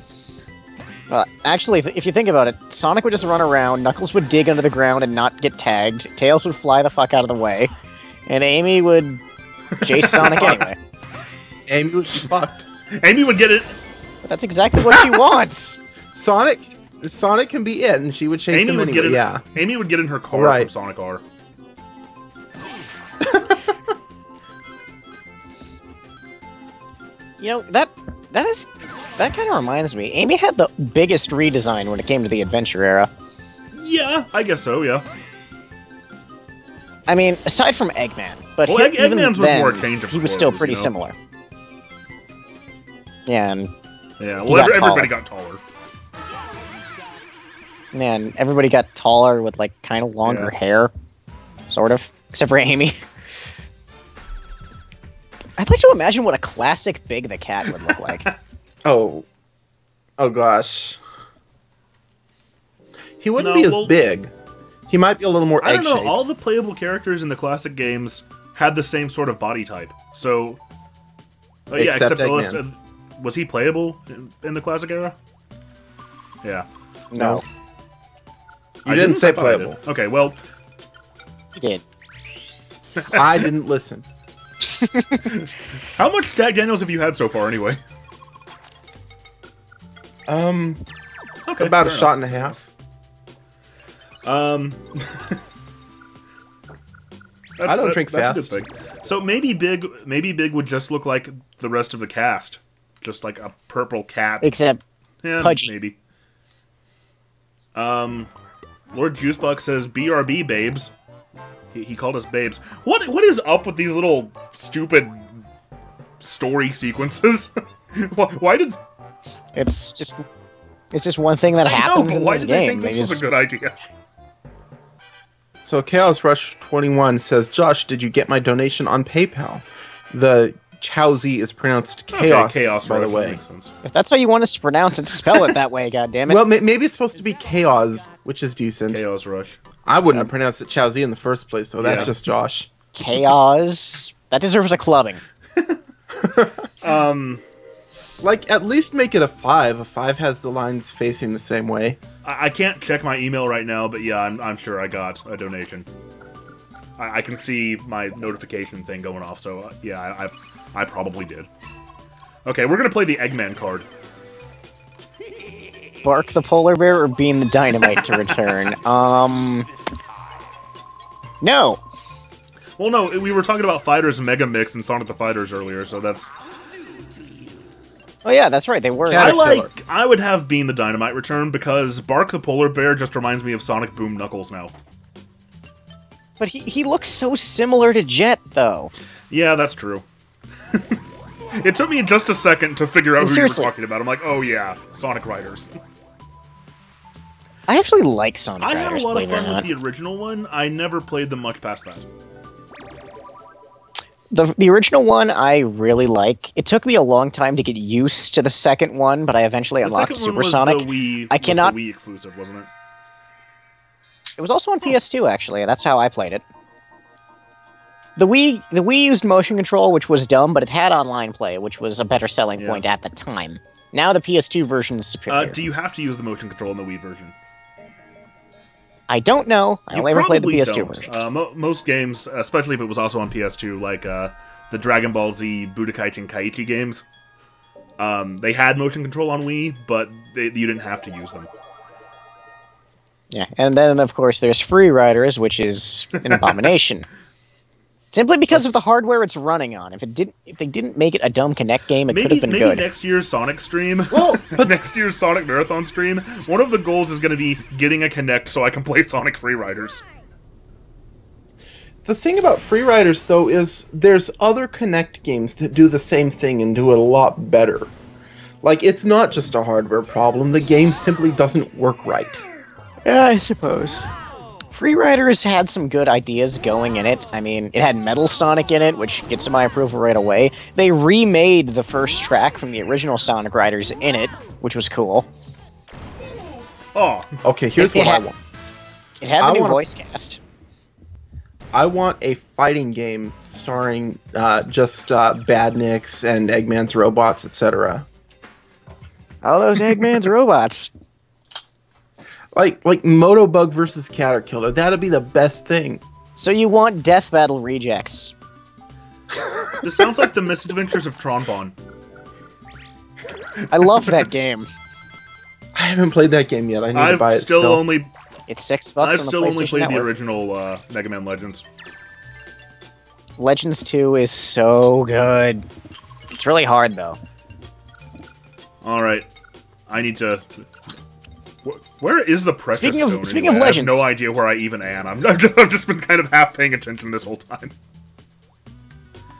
Actually, if you think about it, Sonic would just run around, Knuckles would dig under the ground and not get tagged, Tails would fly the fuck out of the way, and Amy would chase Sonic anyway. Amy would be fucked. Amy would get it. But that's exactly what she wants! Sonic can be it, and she would chase him anyway. Yeah. Amy would get in her car from Sonic R. You know, that kind of reminds me. Amy had the biggest redesign when it came to the Adventure era. Yeah, I guess so, yeah. I mean, aside from Eggman, but Well, even Eggman's was then, more changeable he was still clothes, pretty you know? similar. Yeah, and Yeah, He well, got everybody taller. got taller. everybody got taller with, like, kind of longer hair. Sort of. Except for Amy. I'd like to imagine what a classic Big the Cat would look like. Oh gosh. He wouldn't No, be as well- big. He might be a little more I don't egg-shaped. know, all the playable characters in the classic games had the same sort of body type. So, Except Eggman. Was he playable in the classic era? Yeah. No. You I didn't say I thought I did. playable. Okay, well, He did. I didn't listen. how much Jack Daniels have you had so far, anyway? Okay, About a fair shot and a half. enough. I don't drink that's fast. a good thing. So maybe Big would just look like the rest of the cast, just like a purple cat. Except Yeah, pudgy. maybe. Lord Juicebuck says BRB babes. He called us babes. What is up with these little stupid story sequences? Why did it's just one thing that I know, happens but in why this did they game. think this was a good idea? So Chaos Rush 21 says, Josh, did you get my donation on PayPal? The Chowsy is pronounced chaos, Chaos by the Rush, that way. makes sense. If that's how you want us to pronounce it, spell it that way, goddammit. Well, maybe it's supposed to be chaos, which is decent. Chaos Rush. I wouldn't have pronounced it Chowsy in the first place, so that's Yeah. just Josh. Chaos. That deserves a clubbing. Like, at least make it a 5. A 5 has the lines facing the same way. I can't check my email right now, but yeah, I'm sure I got a donation. I can see my notification thing going off, so yeah, I probably did. Okay, we're gonna play the Eggman card. Bark the polar bear or beam the dynamite to return? No. Well, no, we were talking about Fighters Mega Mix and Sonic the Fighters earlier, so that's... Oh yeah, that's right. They were. Cat- I would have Bean the Dynamite return, because Bark the Polar Bear just reminds me of Sonic Boom Knuckles now. But he looks so similar to Jet, though. Yeah, that's true. It took me just a second to figure out who Seriously. you were talking about. I'm like, oh yeah, Sonic Riders. I actually like Sonic I Riders, had a lot of believe it or fun with not. the original one. I never played them much past that. The original one I really like. It took me a long time to get used to the second one, but I eventually The unlocked second one was Supersonic. the Wii, I cannot- was the Wii exclusive, wasn't it? It was also on PS2, actually. That's how I played it. The Wii used motion control, which was dumb, but it had online play, which was a better selling Yeah. point at the time. Now the PS2 version is superior. Do you have to use the motion control in the Wii version? I don't know. I You only ever played the probably PS2 don't. version. Most games, especially if it was also on PS2, like the Dragon Ball Z Budokai Tenkaichi games, they had motion control on Wii, but you didn't have to use them. Yeah, and then of course there's Free Riders, which is an abomination. Simply because of the hardware it's running on. If they didn't make it a dumb Kinect game, it could have been Maybe good. next year's Sonic stream, next year's Sonic Marathon stream, one of the goals is going to be getting a Kinect so I can play Sonic Free Riders. The thing about Free Riders, though, is there's other Kinect games that do the same thing and do it a lot better. Like, it's not just a hardware problem, the game simply doesn't work right. Yeah, I suppose. Free Riders had some good ideas going in it. I mean, it had Metal Sonic in it, which gets my approval right away. They remade the first track from the original Sonic Riders in it, which was cool. Oh, Okay, here's what I want. It had the I new wanna- voice cast. I want a fighting game starring just Badniks and Eggman's robots, etc. All those Eggman's robots. Like Motobug versus Caterkiller. That'd be the best thing. So you want Death Battle Rejects. this sounds like the misadventures of Tronbon. I love that game. I haven't played that game yet. I need to buy I've it still still. only It's $6 I've on the still only PlayStation played the Network. original Mega Man Legends. Legends 2 is so good. It's really hard, though. All right, I need to. Where is the precious stone? Speaking anyway? of Legends, I have no idea where I even am. I've just been kind of half paying attention this whole time.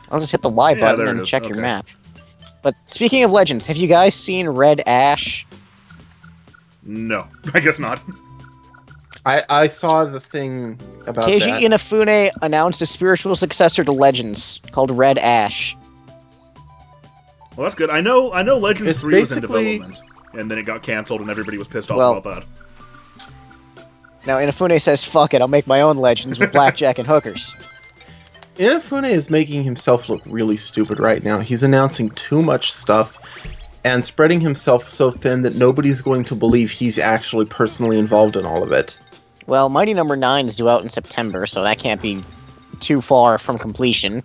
I'll just hit the Y Yeah, button there it and is. check your Okay. map. But speaking of Legends, have you guys seen Red Ash? No, I guess not. I saw the thing about Keiji that. Inafune announced a spiritual successor to Legends called Red Ash. Well, that's good. I know Legends It's 3 was in basically- development, and then it got canceled, and everybody was pissed off Well- about that. Now Inafune says, "Fuck it, I'll make my own Legends with blackjack and hookers." Inafune is making himself look really stupid right now. He's announcing too much stuff and spreading himself so thin that nobody's going to believe he's actually personally involved in all of it. Well, Mighty Number 9 is due out in September, so that can't be too far from completion.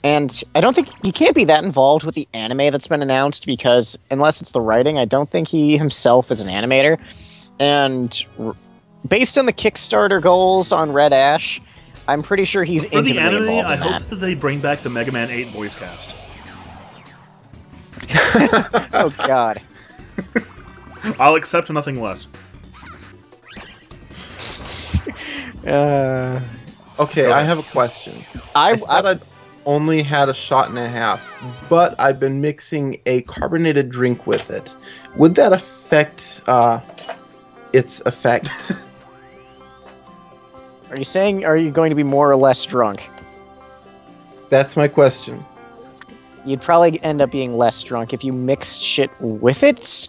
And I don't think he can't be that involved with the anime that's been announced, because unless it's the writing, I don't think he himself is an animator. And based on the Kickstarter goals on Red Ash, I'm pretty sure he's For the intimately anime, involved I in hope that. that they bring back the Mega Man 8 voice cast. Oh god. I'll accept nothing less. Okay, I have a question. I said I'd only had a shot and a half, but I've been mixing a carbonated drink with it. Would that affect its effect? Are you going to be more or less drunk? That's my question. You'd probably end up being less drunk if you mixed shit with it,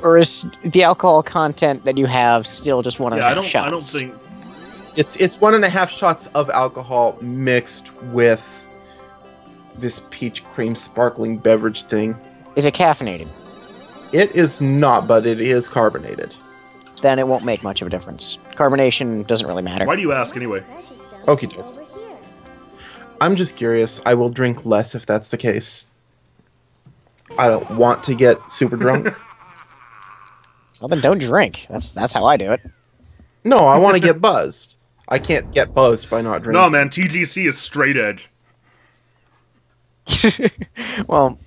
or is the alcohol content that you have still just one and a Yeah, half shots? I don't think. It's 1.5 shots of alcohol mixed with this peach cream sparkling beverage thing. Is it caffeinated? It is not, but it is carbonated. Then it won't make much of a difference. Carbonation doesn't really matter. Why do you ask anyway? Okie dokie. I'm just curious. I will drink less if that's the case. I don't want to get super drunk. Well, then don't drink. That's how I do it. No, I want to get buzzed. I can't get buzzed by not drinking. No, man, TGC is straight edge. Well,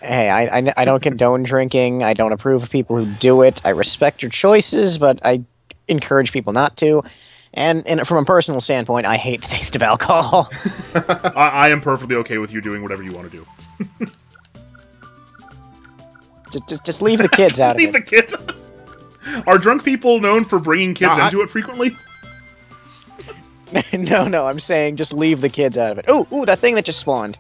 hey, I don't condone drinking. I don't approve of people who do it. I respect your choices, but I encourage people not to. And from a personal standpoint, I hate the taste of alcohol. I am perfectly okay with you doing whatever you want to do. just leave the kids out of Leave it. the kids. Are drunk people known for bringing kids No, into it frequently? No, I'm saying just leave the kids out of it. Ooh, that thing that just spawned.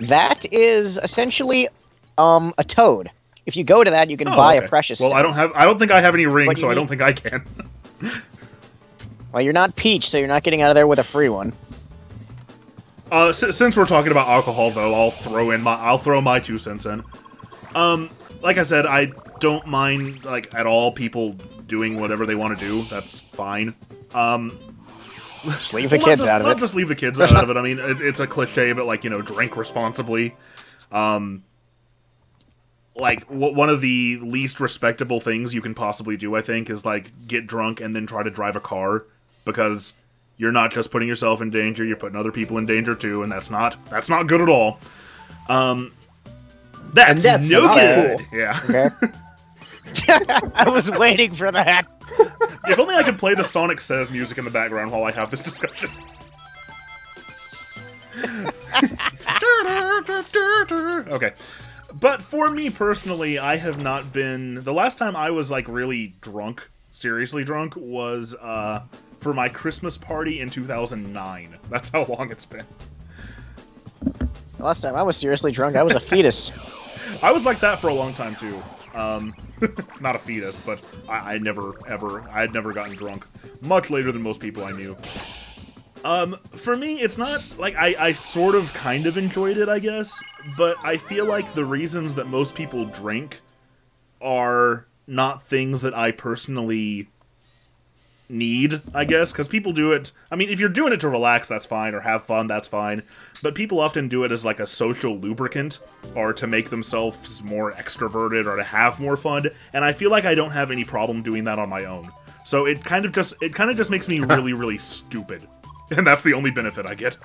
That is essentially a toad. If you go to that, you can buy okay. a precious Well, stone. I don't think I have any rings, But so you I don't need- think I can. Well, you're not Peach, so you're not getting out of there with a free one. Since we're talking about alcohol, though, I'll throw my 2 cents in. Like I said, I don't mind like at all people doing whatever they want to do. That's fine. Just leave the Well, kids out of not it. just leave the kids out of it. I mean, it's a cliche, but like, drink responsibly. Like one of the least respectable things you can possibly do, I think, is like get drunk and then try to drive a car, because you're not just putting yourself in danger, you're putting other people in danger too, and that's not good at all. That's no not good. cool. Yeah. Okay. I was waiting for that. If only I could play the Sonic Says music in the background while I have this discussion. Okay. But for me personally, I have not been... The last time I was, like, really drunk, seriously drunk, was for my Christmas party in 2009. That's how long it's been. The last time I was seriously drunk, I was a fetus. I was like that for a long time, too. Not a fetus, but I had never gotten drunk. Much later than most people I knew. For me, it's not, like, I sort of kind of enjoyed it, I guess, but I feel like the reasons that most people drink are not things that I personally need, I guess, because people do it, I mean, if you're doing it to relax, that's fine, or have fun, that's fine, but people often do it as, like, a social lubricant, or to make themselves more extroverted, or to have more fun, and I feel like I don't have any problem doing that on my own. So it kind of just makes me really, really stupid. And that's the only benefit I get.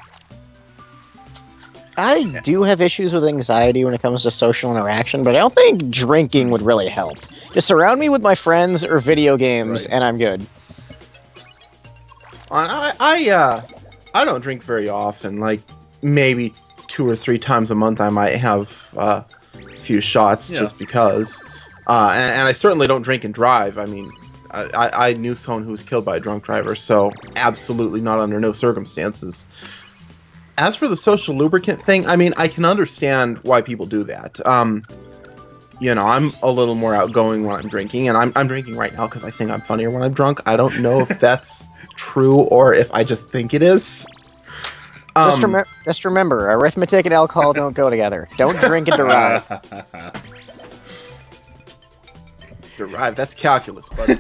I do have issues with anxiety when it comes to social interaction, but I don't think drinking would really help. Just surround me with my friends or video games, and I'm good. I don't drink very often. Like, maybe 2 or 3 times a month I might have a few shots just because. And I certainly don't drink and drive. I mean, I knew someone who was killed by a drunk driver, so absolutely not under no circumstances. As for the social lubricant thing, I mean, I can understand why people do that. You know, I'm a little more outgoing when I'm drinking, and I'm drinking right now because I think I'm funnier when I'm drunk. I don't know if that's true or if I just think it is. Just remember, arithmetic and alcohol don't go together. Don't drink and derive. Derive, that's calculus, buddy.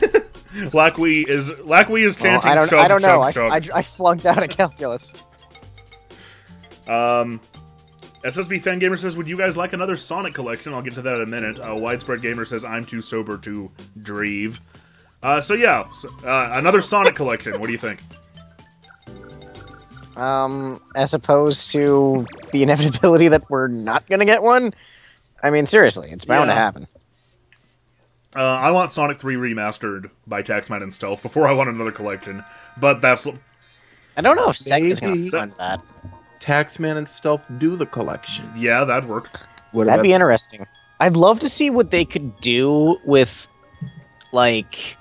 Lackwee is chanting. Well, chug, I don't know. chug, chug. I flunked out of calculus. SSB Fan Gamer says, would you guys like another Sonic collection? I'll get to that in a minute. Widespread Gamer says, I'm too sober to drive. Another Sonic collection. What do you think? As opposed to the inevitability that we're not gonna get one? I mean, seriously, it's bound to happen. I want Sonic 3 Remastered by Taxman and Stealth before I want another collection, but that's... I don't know if Sega's gonna fund that. Taxman and Stealth do the collection. Yeah, that'd work. That'd be interesting. I'd love to see what they could do with, like...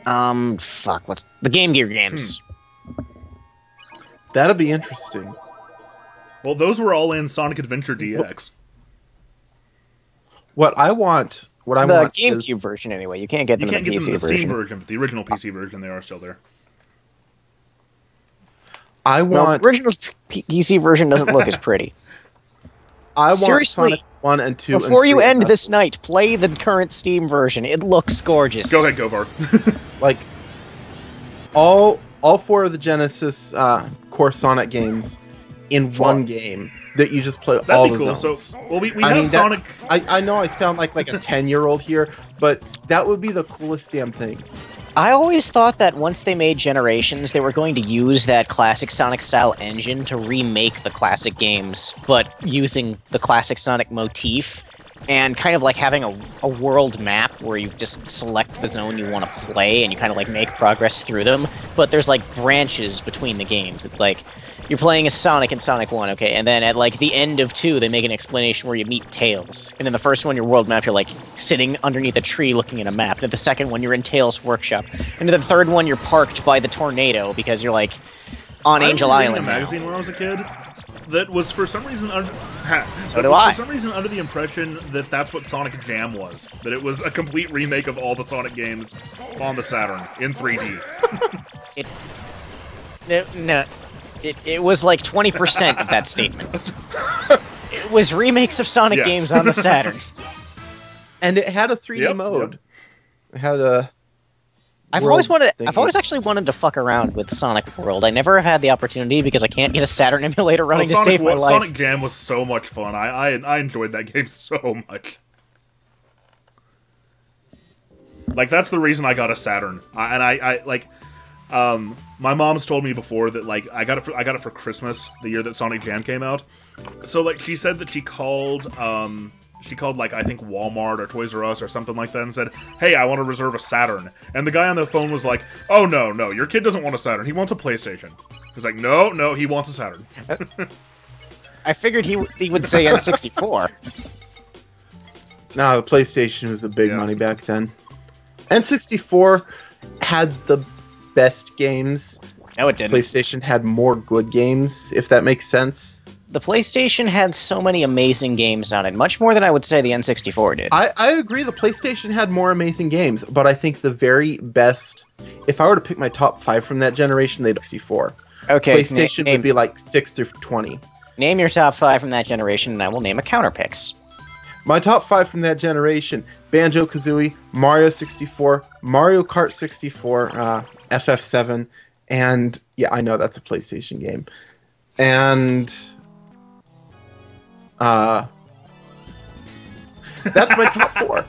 what's... The Game Gear games. That'd be interesting. Well, those were all in Sonic Adventure DX. What I want The GameCube version, anyway. You can't get them in the PC them in the version. Steam version, but the original PC version, they are still there. The original PC version doesn't look as pretty. I want Seriously, Sonic 1 and 2 before and you 3 end this vessels. night, play the current Steam version. It looks gorgeous. Go ahead, Govar. Like, all 4 of the Genesis core Sonic games in one game that you just play all the cool. zones. So, well, we have Sonic... I know I sound like a 10-year-old here, but that would be the coolest damn thing. I always thought that once they made Generations, they were going to use that classic Sonic-style engine to remake the classic games, but using the classic Sonic motif, and kind of like having a world map where you just select the zone you want to play, and you kind of like make progress through them, but there's like branches between the games. It's like, you're playing as Sonic in Sonic 1, okay, and then at like the end of 2, they make an explanation where you meet Tails. And in the first one, your world map, you're like sitting underneath a tree looking at a map. And at the second one, you're in Tails' workshop. And in the third one, you're parked by the tornado because you're like on Angel Island. I was reading a magazine when I was a kid that was for some reason under the impression that that's what Sonic Jam was. That it was a complete remake of all the Sonic games on the Saturn in 3D. No. It was like 20% of that statement. It was remakes of Sonic games on the Saturn. And it had a 3D mode. It had a... I've always actually wanted to fuck around with Sonic World. I never have had the opportunity because I can't get a Saturn emulator running to save my life. Sonic Jam was so much fun. I enjoyed that game so much. Like, that's the reason I got a Saturn. My mom's told me before that, like, I got it for Christmas the year that Sonic Jam came out. So, like, she said that she called, like, I think Walmart or Toys R Us or something like that and said, hey, I want to reserve a Saturn. And the guy on the phone was like, oh, no, your kid doesn't want a Saturn. He wants a PlayStation. He's like, no, he wants a Saturn. I figured he would say N64. No, the PlayStation was the big Yeah. money back then. N64 had the best games. No, it didn't. PlayStation had more good games, if that makes sense. The PlayStation had so many amazing games on it, much more than I would say the N64 did. I agree, the PlayStation had more amazing games, but I think the very best, if I were to pick my top 5 from that generation, they'd be 64. Okay, PlayStation would be like 6 through 20. Name your top 5 from that generation, and I will name a counterpicks. My top 5 from that generation: Banjo-Kazooie, Mario 64, Mario Kart 64, FF7, and yeah, I know that's a PlayStation game. And that's my top 4.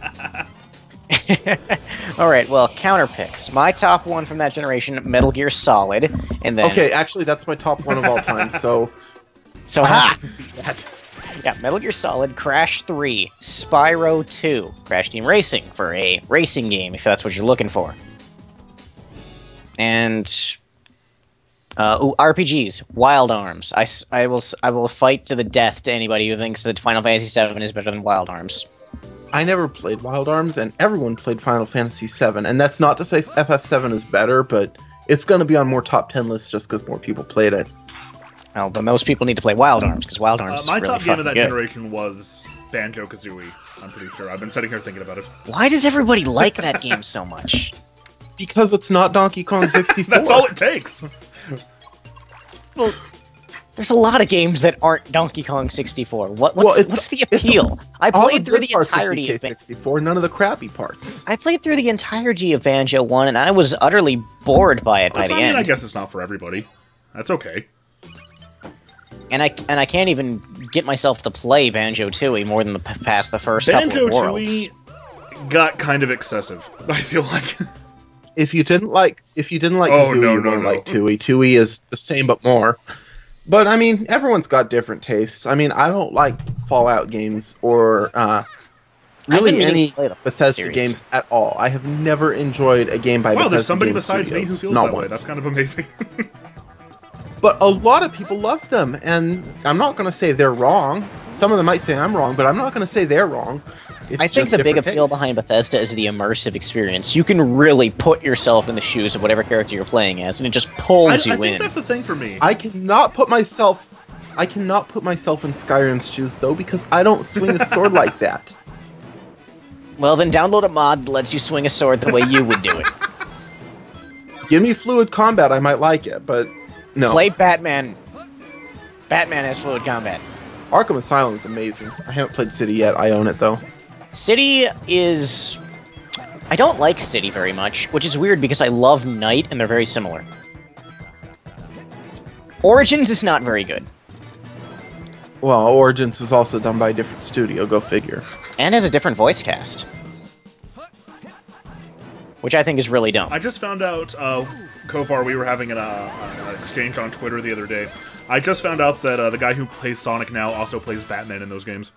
Alright, well, counterpicks. My top 1 from that generation, Metal Gear Solid, and then... Okay, actually, that's my top 1 of all time, so So, I have ha! to concede that. Yeah, Metal Gear Solid, Crash 3, Spyro 2, Crash Team Racing for a racing game, if that's what you're looking for. And RPGs, Wild Arms. I will fight to the death to anybody who thinks that Final Fantasy VII is better than Wild Arms. I never played Wild Arms, and everyone played Final Fantasy VII, and that's not to say FF7 is better, but it's going to be on more top 10 lists just because more people played it. Well, then those people need to play Wild Arms, because Wild Arms is My really top game of that fucking good. generation was Banjo-Kazooie, I'm pretty sure. I've been sitting here thinking about it. Why does everybody like that game so much? Because it's not Donkey Kong 64. That's all it takes. Well, there's a lot of games that aren't Donkey Kong 64. What's the it's appeal? I All played the through good the parts of entirety of DK64, none of the crappy parts. I played through the entirety of Banjo 1, and I was utterly bored by it by the I mean, end. I guess it's not for everybody. That's okay. And I can't even get myself to play Banjo Tooie more than past the first couple of worlds. Banjo-Tooie got kind of excessive, I feel like. If you didn't like Kazooie, you won't like Tooie. Tooie is the same but more. But I mean, everyone's got different tastes. I mean, I don't like Fallout games or really any Bethesda series. games at all. I have never enjoyed a game by Bethesda. Wow, there's somebody Game besides me who Studios. feels Not that way. once. That's kind of amazing. But a lot of people love them, and I'm not going to say they're wrong. Some of them might say I'm wrong, but I'm not going to say they're wrong. It's I think just the big different appeal taste. behind Bethesda is the immersive experience. You can really put yourself in the shoes of whatever character you're playing as, and it just pulls I you think in. that's the thing for me. I cannot put myself in Skyrim's shoes though, because I don't swing a sword like that. Well, then download a mod that lets you swing a sword the way you would do it. Give me fluid combat, I might like it, but no. Play Batman. Batman has fluid combat. Arkham Asylum is amazing. I haven't played City yet. I own it though. City is... I don't like City very much, which is weird because I love Night and they're very similar. Origins is not very good. Well, Origins was also done by a different studio, go figure. And has a different voice cast. Which I think is really dumb. I just found out, Kofar, we were having an exchange on Twitter the other day. I just found out that the guy who plays Sonic now also plays Batman in those games.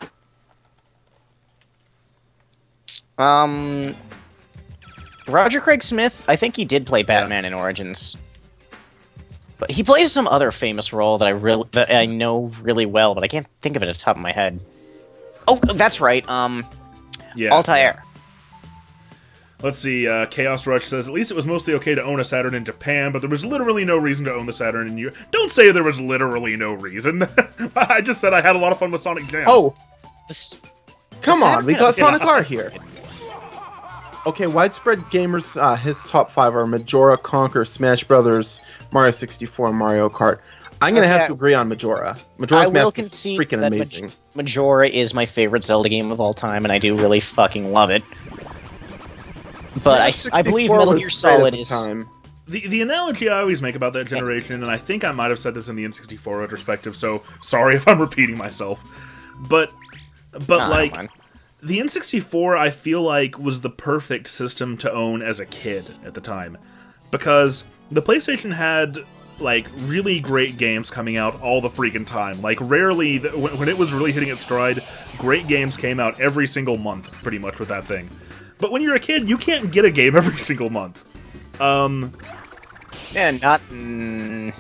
Roger Craig Smith, I think he did play Batman in Origins. But he plays some other famous role that I know really well, but I can't think of it at the top of my head. Oh, that's right. Yeah. Altair. Let's see, Chaos Rush says, at least it was mostly okay to own a Saturn in Japan, but there was literally no reason to own the Saturn in Europe. Don't say there was literally no reason. I just said I had a lot of fun with Sonic Jam. Oh, This, come on, we got Saturn- Sonic R here. Okay, widespread gamers, his top 5 are Majora, Conquer, Smash Brothers, Mario 64, and Mario Kart. I'm gonna have to agree on Majora. Majora's I will Mask is concede freaking that amazing. Majora is my favorite Zelda game of all time, and I do really fucking love it. But Smash I believe 64 Metal was Gear great Solid at the is... time. The analogy I always make about that generation, and I think I might have said this in the N64 retrospective, so sorry if I'm repeating myself, but like, man. the N64 I feel like was the perfect system to own as a kid at the time, because the PlayStation had like really great games coming out all the freaking time. Like rarely, when it was really hitting its stride, great games came out every single month, pretty much with that thing. But when you're a kid, you can't get a game every single month. And not.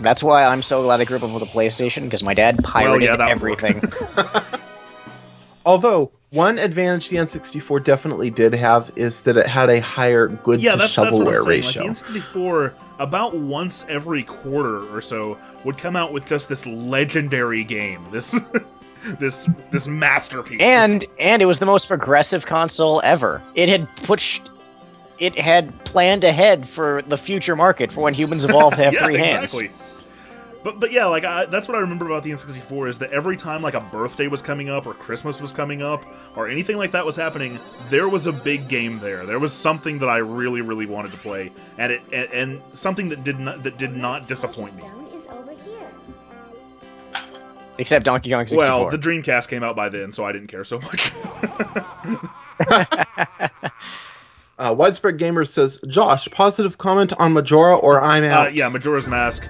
That's why I'm so glad I grew up with a PlayStation, because my dad pirated that would everything. Although, one advantage the N64 definitely did have is that it had a higher good to that's what I'm shovelware saying. ratio. Like, the N64, about once every quarter or so, would come out with just this legendary game. This this masterpiece. And it was the most progressive console ever. It had planned ahead for the future market for when humans evolved to have yeah, three hands. Exactly. But yeah, like that's what I remember about the N64 is that every time like a birthday was coming up or Christmas was coming up or anything like that was happening, there was a big game there. There was something that I really, really wanted to play, and something that did not disappoint me. Except Donkey Kong 64. Well, the Dreamcast came out by then, so I didn't care so much. Widespread Gamer says, Josh, positive comment on Majora or I'm out. Yeah, Majora's Mask.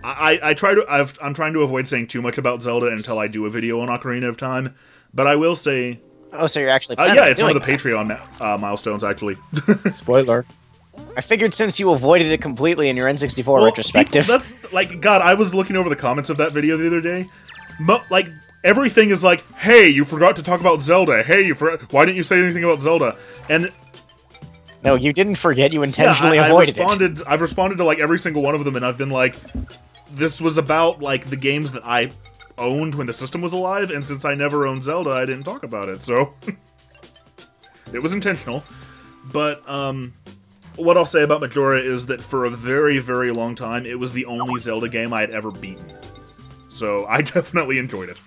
I'm trying to avoid saying too much about Zelda until I do a video on Ocarina of Time, but I will say... Oh, so you're actually yeah, it's one of the that. Patreon milestones, actually. Spoiler. I figured since you avoided it completely in your N64 retrospective... God, I was looking over the comments of that video the other day. Like, everything is like, hey, you forgot to talk about Zelda. Hey, why didn't you say anything about Zelda? And... No, you didn't forget. You intentionally avoided it. I've responded to, like, every single one of them, and I've been like, this was about, like, the games that I owned when the system was alive, and since I never owned Zelda, I didn't talk about it, so... It was intentional. But, what I'll say about Majora is that for a very, very long time, it was the only Zelda game I had ever beaten. So, I definitely enjoyed it.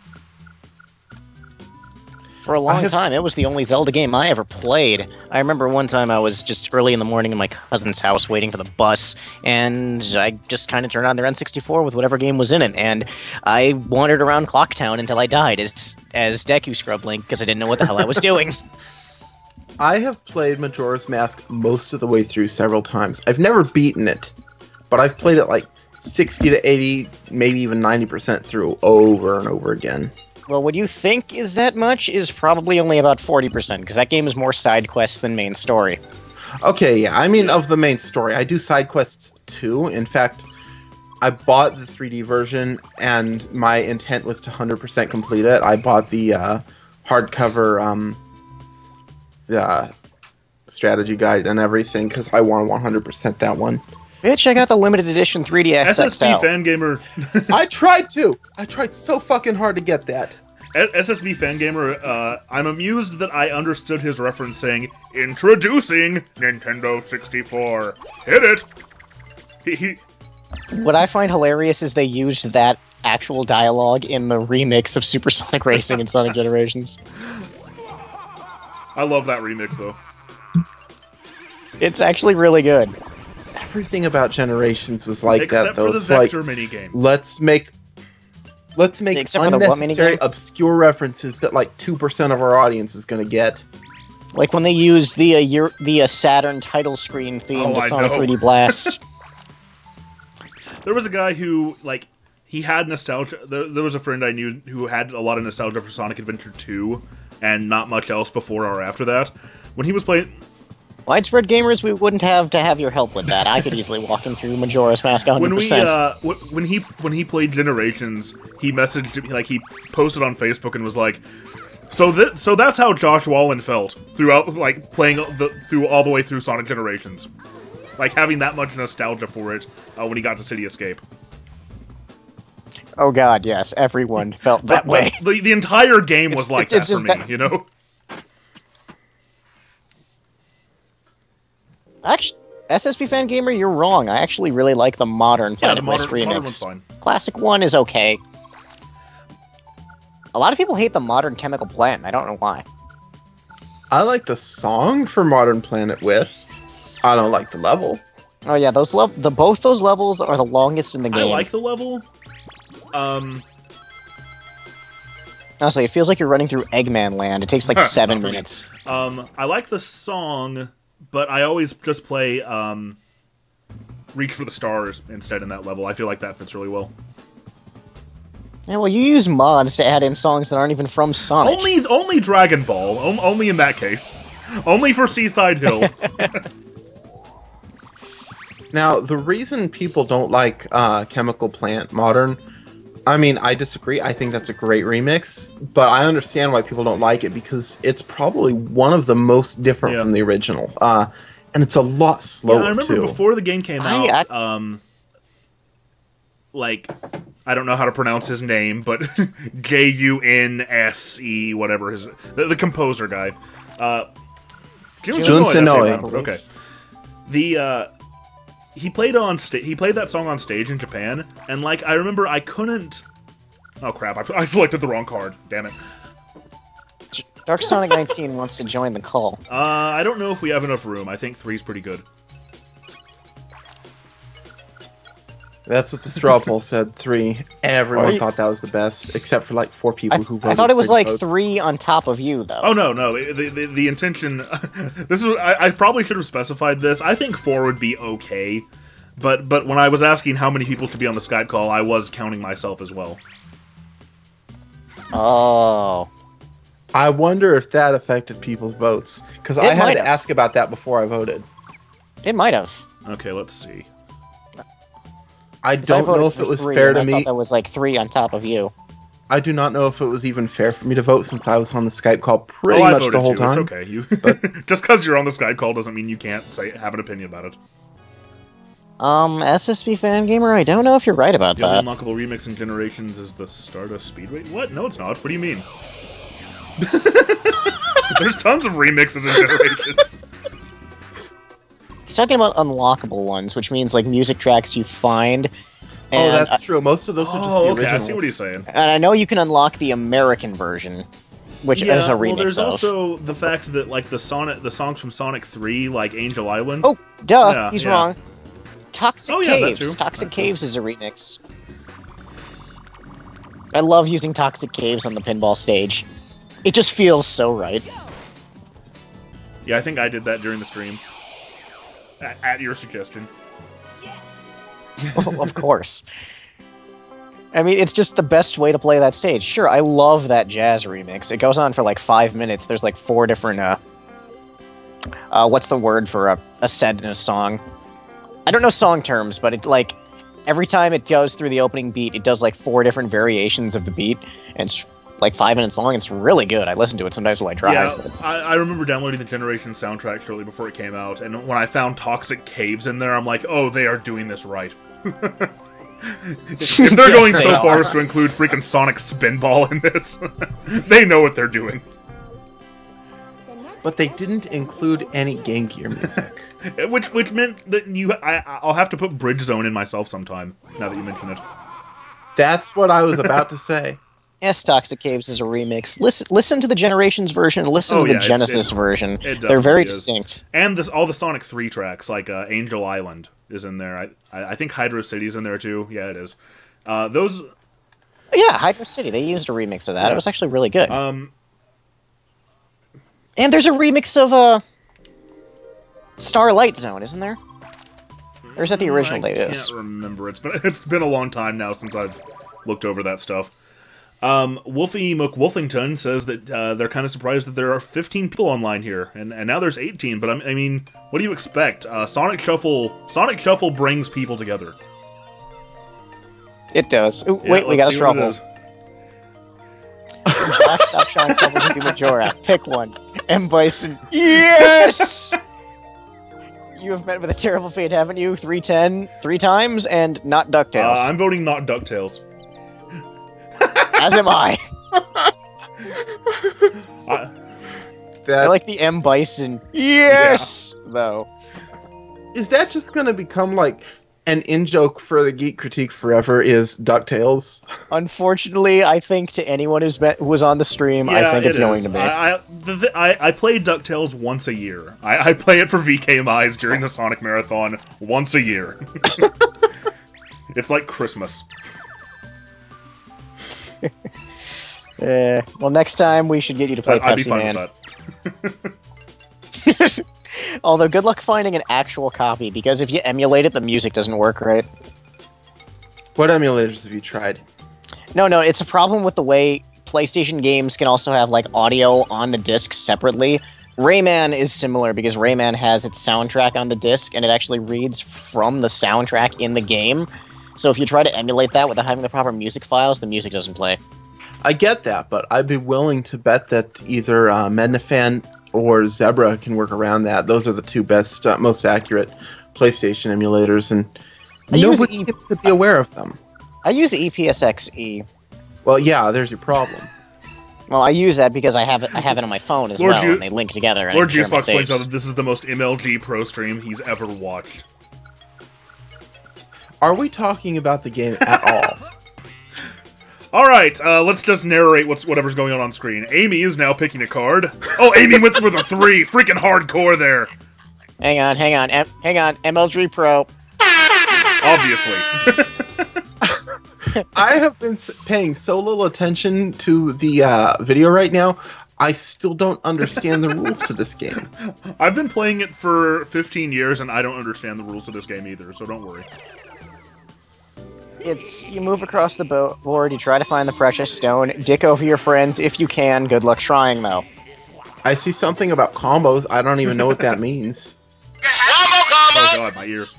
For a long time, it was the only Zelda game I ever played. I remember one time I was just early in the morning in my cousin's house waiting for the bus, and I just kind of turned on their N64 with whatever game was in it, and I wandered around Clocktown until I died as Deku Scrub Link, because I didn't know what the hell I was doing. I have played Majora's Mask most of the way through several times. I've never beaten it, but I've played it like 60 to 80, maybe even 90% through over and over again. Well, what you think is that much is probably only about 40%, because that game is more side quests than main story. Okay, yeah, I mean, of the main story. I do side quests too. In fact, I bought the 3D version, and my intent was to 100% complete it. I bought the hardcover strategy guide and everything, because I want to 100% that one. Bitch, I got the limited edition 3DS SSB XL. Fangamer. I tried to! I tried so fucking hard to get that. SSB Fangamer, I'm amused that I understood his reference saying, introducing Nintendo 64. Hit it! What I find hilarious is they used that actual dialogue in the remix of Supersonic Racing and Sonic Generations. I love that remix, though. It's actually really good. Everything about Generations was like Except that, though. for the It's like, Vector minigame. let's make Except for the what unnecessary, minigame? obscure references that like 2% of our audience is going to get. Like when they use the Saturn title screen theme to Sonic 3D Blast. There was a guy who, like, he had nostalgia. There was a friend I knew who had a lot of nostalgia for Sonic Adventure 2, and not much else before or after that. When he was playing... Widespread Gamers, we wouldn't have to have your help with that. I could easily walk him through Majora's Mask 100%. When he played Generations, he messaged me, like, he posted on Facebook and was like, so that's how Josh Wallen felt throughout, like, playing all the way through Sonic Generations, like having that much nostalgia for it when he got to City Escape. Oh god, yes, everyone felt that way. The entire game was like that for me, you know. Actually, SSB Fan Gamer, you're wrong. I actually really like the modern Planet Race remix. Modern one's fine. Classic 1 is okay. A lot of people hate the modern Chemical Plant, and I don't know why. I like the song for Modern Planet Wisp. I don't like the level. Oh yeah, both those levels are the longest in the game. I like the level. Honestly, it feels like you're running through Eggman Land. It takes like 7 minutes. I like the song, but I always just play Reach for the Stars instead in that level. I feel like that fits really well. Yeah, well, you use mods to add in songs that aren't even from Sonic. Only Dragon Ball. Only in that case. Only for Seaside Hill. Now, the reason people don't like Chemical Plant Modern, I mean, I disagree. I think that's a great remix, but I understand why people don't like it because it's probably one of the most different from the original. And it's a lot slower, I remember too. before the game came out, like, I don't know how to pronounce his name, but Junse, whatever the composer guy. Jun Senoue. Okay. He played that song on stage in Japan, and like I remember I couldn't. Oh crap! I selected the wrong card. Damn it. Dark Sonic 19 wants to join the call. I don't know if we have enough room. I think 3's pretty good. That's what the straw poll said. 3. Everyone thought that was the best, except for like 4 people who voted. I thought it was like votes. 3 on top of you, though. Oh no. The intention. This is. I probably should have specified this. I think 4 would be okay, but when I was asking how many people could be on the Skype call, I was counting myself as well. Oh. I wonder if that affected people's votes because I had to ask about that before I voted. It might have. Okay, let's see. I don't know if it was fair to me. I thought that was like 3 on top of you. I do not know if it was even fair for me to vote since I was on the Skype call pretty much the whole time. It's okay. Just because you're on the Skype call doesn't mean you can't have an opinion about it. SSB Fan Gamer, I don't know if you're right about The that. unlockable remix in Generations is the Stardust Speedway? What? No, it's not. What do you mean? There's tons of remixes in Generations. He's talking about unlockable ones, which means like music tracks you find. And that's true. Most of those are just the originals. I see what he's saying. And I know you can unlock the American version, which is a remix well, there's of. also the fact that like the songs from Sonic 3, like Angel Island. Oh, duh, he's wrong. Toxic that Caves. too. Toxic Caves is a remix. I love using Toxic Caves on the pinball stage. It just feels so right. Yeah, I think I did that during the stream. At your suggestion. Of course. I mean, it's just the best way to play that stage. Sure, I love that jazz remix. It goes on for like 5 minutes. There's like 4 different, what's the word for a set in a song? I don't know song terms, but it, like, every time it goes through the opening beat, it does like 4 different variations of the beat, and it's like 5 minutes long. It's really good. I listen to it sometimes while I drive. Yeah, I remember downloading the Generation soundtrack shortly before it came out, and when I found Toxic Caves in there, I'm like, oh, they are doing this right. If they're going so far as to include freaking Sonic Spinball in this, they know what they're doing. But they didn't include any Game Gear music. Which meant that I'll have to put Bridge Zone in myself sometime, now that you mention it. That's what I was about to say. Yes, Toxic Caves is a remix. Listen to the Generations version, listen to the Genesis version. They're very distinct. And all the Sonic 3 tracks, like Angel Island is in there. I think Hydro City's in there too. Yeah, it is. Those... Yeah, Hydro City. They used a remix of that. It was actually really good. And there's a remix of Starlight Zone, isn't there? Or is that the original? I can't remember. It's been a long time now since I've looked over that stuff. Wolfie McWolfington says that they're kind of surprised that there are 15 people online here, and now there's 18. But I mean, what do you expect? Sonic Shuffle brings people together. It does. Ooh, wait, we got a straw poll. Josh, stop showing someone to be Majora. Pick one. M. Bison. Yes! You have met with a terrible fate, haven't you? 310 3 times, and not DuckTales. I'm voting not DuckTales. As am I. I like the M. Bison. Yes! Yeah. Though. Is that just going to become like an in-joke for the Geek Critique forever is DuckTales? Unfortunately, I think to anyone who was on the stream, I think it's going to be. I play DuckTales once a year. I play it for VKMIs during the Sonic Marathon once a year. It's like Christmas. Well, next time we should get you to play I'd be Pepsi fine Man. with that. Although, good luck finding an actual copy, because if you emulate it, the music doesn't work right. What emulators have you tried? No, it's a problem with the way PlayStation games can also have, like, audio on the disc separately, Rayman is similar because Rayman has its soundtrack on the disc, and it actually reads from the soundtrack in the game. So if you try to emulate that without having the proper music files, the music doesn't play. I get that, but I'd be willing to bet that either Mednafan or Zebra can work around that. Those are the two best, most accurate PlayStation emulators, and nobody seems to be aware of them. I use EPSXE. Well, yeah, there's your problem. Well, I use that because I have it on my phone as well, and they link together. And Lord Juicebox points out that this is the most MLG Pro stream he's ever watched. Are we talking about the game at all? All right, let's just narrate whatever's going on screen. Amy is now picking a card. Oh, Amy went with a 3. Freaking hardcore there. Hang on. MLG Pro. Obviously. I have been paying so little attention to the video right now, I still don't understand the rules to this game. I've been playing it for 15 years, and I don't understand the rules to this game either, so don't worry. It's, you move across the board, you try to find the precious stone, dick over your friends if you can. Good luck trying, though. I see something about combos. I don't even know what that means. Oh god, my ears.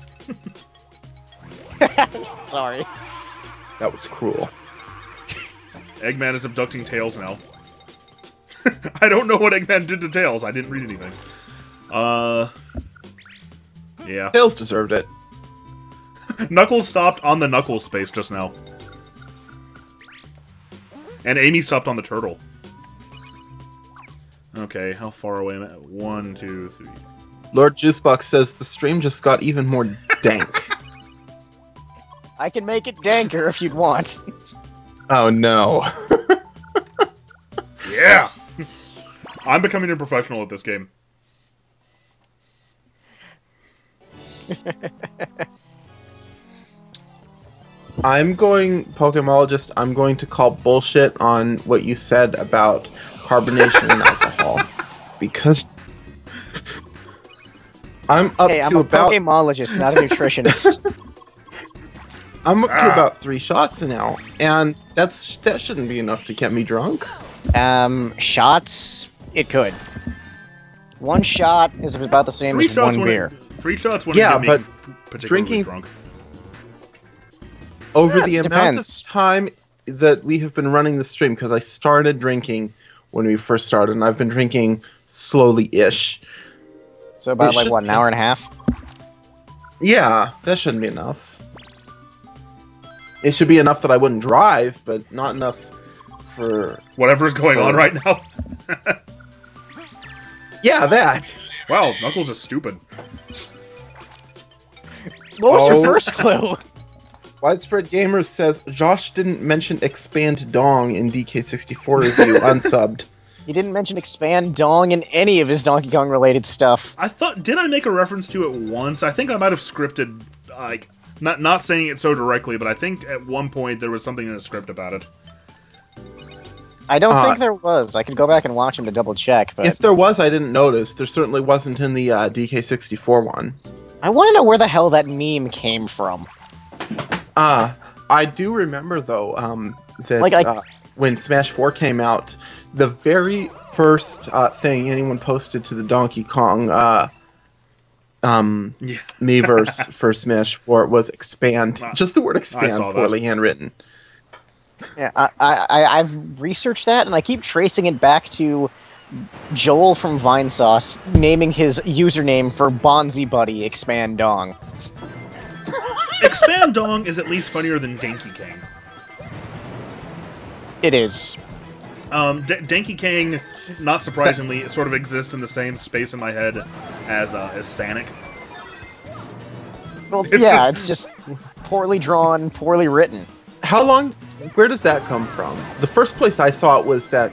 Sorry. That was cruel. Eggman is abducting Tails now. I don't know what Eggman did to Tails. I didn't read anything. Yeah. Tails deserved it. Knuckles stopped on the Knuckles space just now. And Amy stopped on the turtle. Okay, how far away am I? 1, 2, 3. Lord Juicebox says the stream just got even more dank. I can make it danker if you'd want. Oh no. Yeah! I'm becoming a professional at this game. I'm going to call bullshit on what you said about carbonation and alcohol. Because I'm up I'm to a about Pokemologist, not a nutritionist. I'm up to about 3 shots now, and that shouldn't be enough to get me drunk. Shots? It could. 1 shot is about the same as 1 beer. 3 shots wouldn't get me particularly drinking drunk. Over the amount depends. of time that we have been running the stream, because I started drinking when we first started, and I've been drinking slowly-ish. So about, like, what, an hour and a half? Yeah, that shouldn't be enough. It should be enough that I wouldn't drive, but not enough for... Whatever's going on right now. Yeah, that. Wow, Knuckles is stupid. What was your first clue? Widespread Gamers says, Josh didn't mention Expand Dong in DK64 review, unsubbed. He didn't mention Expand Dong in any of his Donkey Kong related stuff. I thought, did I make a reference to it once? I think I might have scripted, like, not saying it so directly, but I think at one point there was something in the script about it. I don't think there was. I could go back and watch him to double check. But If there was, I didn't notice. There certainly wasn't in the DK64 one. I want to know where the hell that meme came from. I do remember, though, that when Smash 4 came out, the very first thing anyone posted to the Donkey Kong Miiverse for Smash 4 was expand. Just the word expand, poorly handwritten. Yeah, I've researched that, and I keep tracing it back to Joel from Vinesauce naming his username for Bonzi Buddy Expand Dong. Expand Dong is at least funnier than Danky Kang. It is. Danky Kang, not surprisingly, sort of exists in the same space in my head as Sonic. Well, yeah, it's just poorly drawn, poorly written. How long? Where does that come from? The first place I saw it was that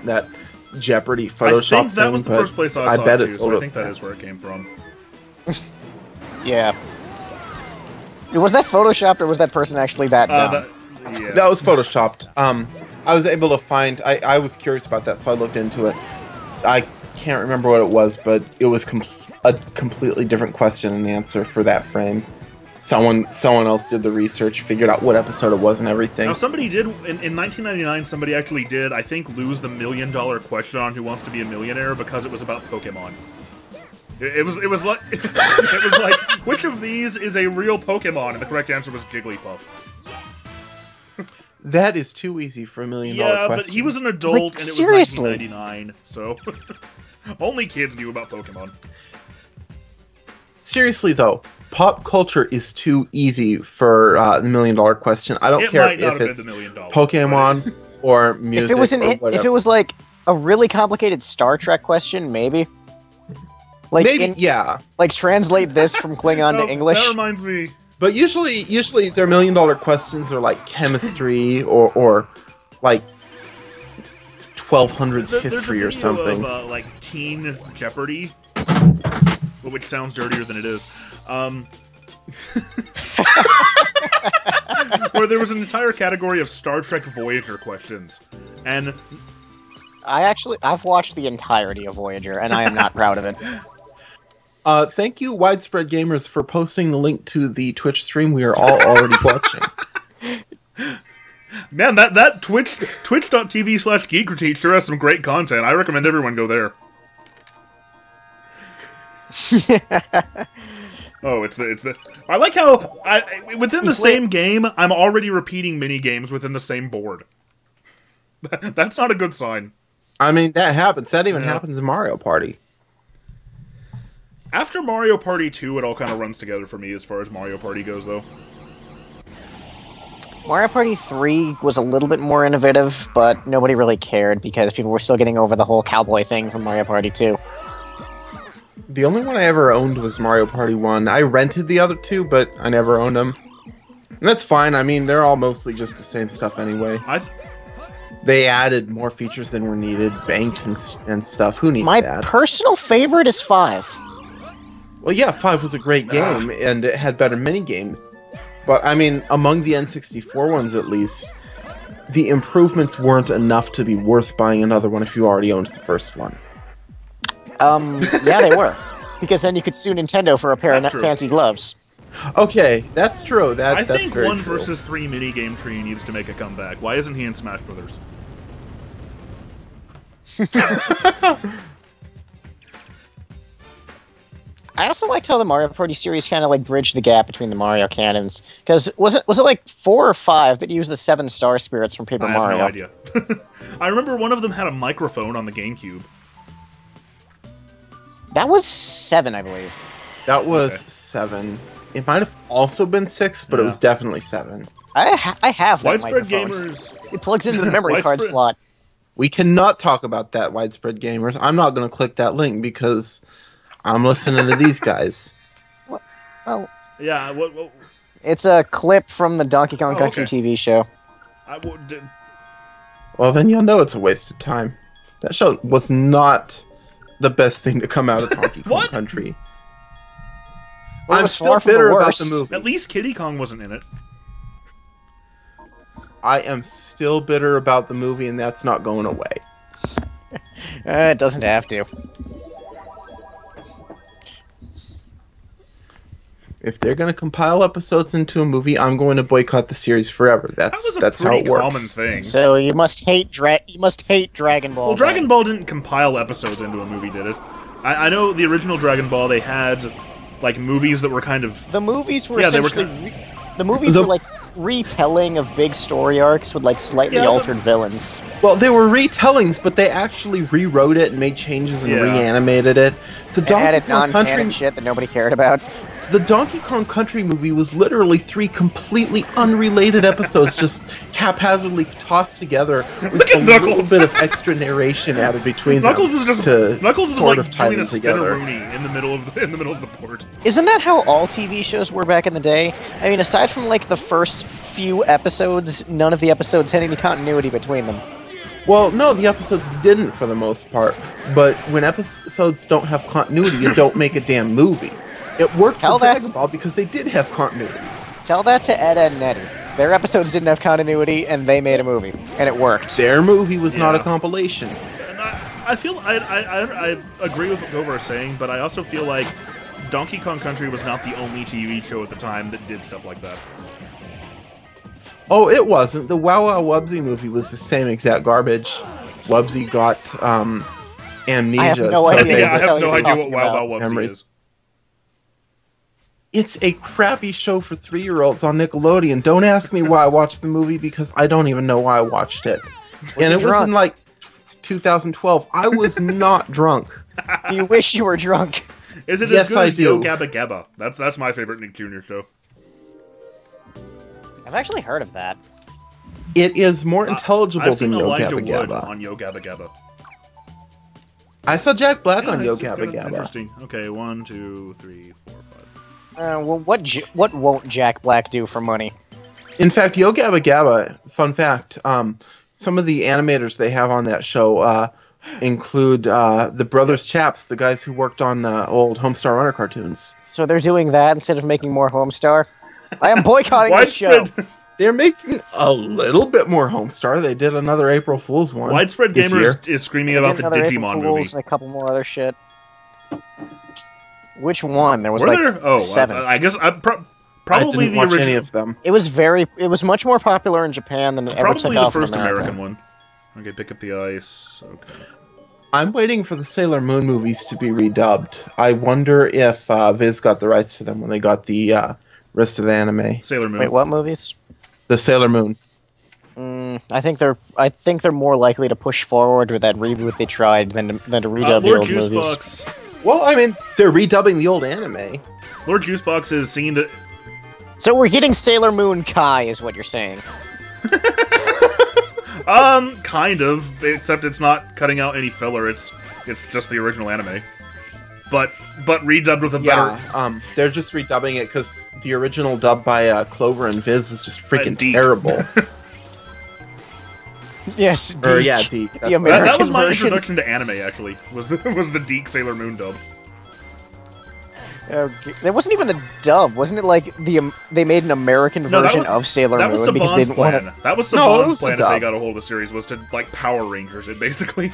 Jeopardy Photoshop I think that was the first place I saw it too, so I think that is where it came from. Yeah. Was that photoshopped, or was that person actually that dumb? That was photoshopped. I was able to find... I was curious about that, so I looked into it. I can't remember what it was, but it was a completely different question and answer for that frame. Someone else did the research, figured out what episode it was and everything. Now, somebody did, in 1999, somebody actually did, I think, lose the $1 million question on Who Wants to Be a Millionaire because it was about Pokemon. It was like it was like, which of these is a real Pokemon? And the correct answer was Jigglypuff. That is too easy for $1 million Yeah, question. but he was an adult, Like, and it was seriously. 1999, so only kids knew about Pokemon. Seriously though, pop culture is too easy for the $1 million question. I don't It care might not if have it's been the $1 million, Pokemon or music If it was or if whatever. it was like a really complicated Star Trek question, maybe. Like Maybe, yeah. like translate this from Klingon Oh, to English. That reminds me. But usually their $1 million questions are like chemistry or like 1200s There's history a or video something. of, like Teen Jeopardy, which sounds dirtier than it is. Where there was an entire category of Star Trek Voyager questions, and I've watched the entirety of Voyager, and I am not proud of it. Thank you, Widespread Gamers, for posting the link to the Twitch stream we are all already watching. man, that twitch.tv/geekcritique sure has some great content. I recommend everyone go there. Oh, it's the. I like how within the same game, I'm already repeating mini games within the same board. That's not a good sign. I mean, that happens. That even Yeah. happens in Mario Party. After Mario Party 2, it all kind of runs together for me as far as Mario Party goes, though. Mario Party 3 was a little bit more innovative, but nobody really cared because people were still getting over the whole cowboy thing from Mario Party 2. The only one I ever owned was Mario Party 1. I rented the other two, but I never owned them. And that's fine. I mean, they're all mostly just the same stuff anyway. They added more features than were needed, banks and stuff. Who needs My that? personal favorite is 5. Well, yeah, 5 was a great game, and it had better mini-games. But, I mean, among the N64 ones at least, the improvements weren't enough to be worth buying another one if you already owned the first one. Yeah, they were. Because then you could sue Nintendo for a pair of That's true. fancy gloves. Okay, that's true. I That's think very 1 true. versus 3 minigame tree needs to make a comeback. Why isn't he in Smash Brothers? I also liked how the Mario Party series kind of like bridged the gap between the Mario canons. Because was it like 4 or 5 that used the 7 star spirits from Paper I have Mario? no idea. I remember one of them had a microphone on the GameCube. That was 7, I believe. That was Okay. 7. It might have also been 6, but it Yeah. was definitely 7. I have that Widespread microphone. gamers. It plugs into the memory card Widespread- slot. We cannot talk about that, Widespread Gamers. I'm not going to click that link because I'm listening to these guys. Well, Yeah, what it's a clip from the Donkey Kong Oh, Country okay. TV show. Well, then you'll know it's a waste of time. That show was not the best thing to come out of Donkey Kong What? Country. Well, it I'm was still far from the bitter about the worst. movie. at least Kiddy Kong wasn't in it. I am still bitter about the movie, and that's not going away. It doesn't have to. If they're going to compile episodes into a movie, I'm going to boycott the series forever. That was a That's how pretty it works. common thing. So you must hate Dragon Ball. Well, Dragon then. Ball didn't compile episodes into a movie, did it? I know the original Dragon Ball, they had like movies that were kind of The movies were Yeah, they were essentially the movies were like retelling of big story arcs with like slightly Yeah, but- altered villains. Well, they were retellings, but they actually rewrote it and made changes and Yeah. reanimated it. The And Donkey added Kong non-canon Country, shit that nobody cared about. the Donkey Kong Country movie was literally 3 completely unrelated episodes, just haphazardly tossed together with a little Knuckles. bit of extra narration added between Knuckles them was just to Knuckles was sort like of tie doing them a together. spinneroonie in the middle of the board. Isn't that how all TV shows were back in the day? I mean, aside from like the first few episodes, none of the episodes had any continuity between them. Well, no, the episodes didn't for the most part, but when episodes don't have continuity, you don't make a damn movie. It worked Tell for that- Dragon Ball because they did have continuity. Tell that to Ed, Edd and Eddy. Their episodes didn't have continuity, and they made a movie, and it worked. Their movie was not a Yeah. compilation. And I feel I agree with what Gover is saying, but I also feel like Donkey Kong Country was not the only TV show at the time that did stuff like that. Oh, it wasn't. The Wow Wow Wubbzy movie was the same exact garbage. Wubbzy got Amnesia. I have no so idea. they- Yeah, I have no you're idea talking what Wild about. Wild Wubsy Memories. is. It's a crappy show for 3-year-olds on Nickelodeon. Don't ask me why I watched the movie because I don't even know why I watched it. And it was in like 2012. I was not drunk. Do you wish you were drunk? Is it Yes, as good I as Yo do. Gabba Gabba? That's my favorite Nick Jr. show. I've actually heard of that. It is more intelligible I've seen than Yo Elijah Gabba Wood Gabba. on Yo Gabba Gabba. I saw Jack Black on Yo it's Gabba good. Gabba. Interesting. Okay, 1, 2, 3, 4, 5. Well, what won't Jack Black do for money? In fact, Yo Gabba Gabba, fun fact, some of the animators they have on that show include the Brothers Chaps, the guys who worked on old Homestar Runner cartoons. So they're doing that instead of making more Homestar? I am boycotting this show. Widespread, They're making a little bit more Homestar. They did another April Fool's one. widespread this year. Gamers is screaming They about did the another April Digimon Fools movie. and a couple more other shit. Which one? There was Were like there? Oh, 7. I guess I probably didn't the watch original. any of them. It was much more popular in Japan than it ever took Probably the off in first America. American one. Okay, pick up the ice. Okay. I'm waiting for the Sailor Moon movies to be redubbed. I wonder if Viz got the rights to them when they got the rest of the anime. Sailor Moon. Wait, what movies? The Sailor Moon. I think they're more likely to push forward with that reboot they tried than to redub the Lord old movies. Juicebox. Well, I mean, they're redubbing the old anime. Lord Juicebox is singing the. So we're getting Sailor Moon Kai, is what you're saying. Kind of, except it's not cutting out any filler. It's just the original anime, but redubbed with a better. Yeah, they're just redubbing it because the original dub by Clover and Viz was just freaking Deke. terrible. Yes, Or Deke. yeah, Deke. That's The what- That American was my version. introduction to anime. Actually, was the Deke Sailor Moon dub. There wasn't even a dub, wasn't it? Like they made an American No, that version was- of Sailor That was Moon because they Saban's didn't want plan. to. That was No, it Saban's was a plan if they dub. got a hold of the series was to like Power Rangers it basically.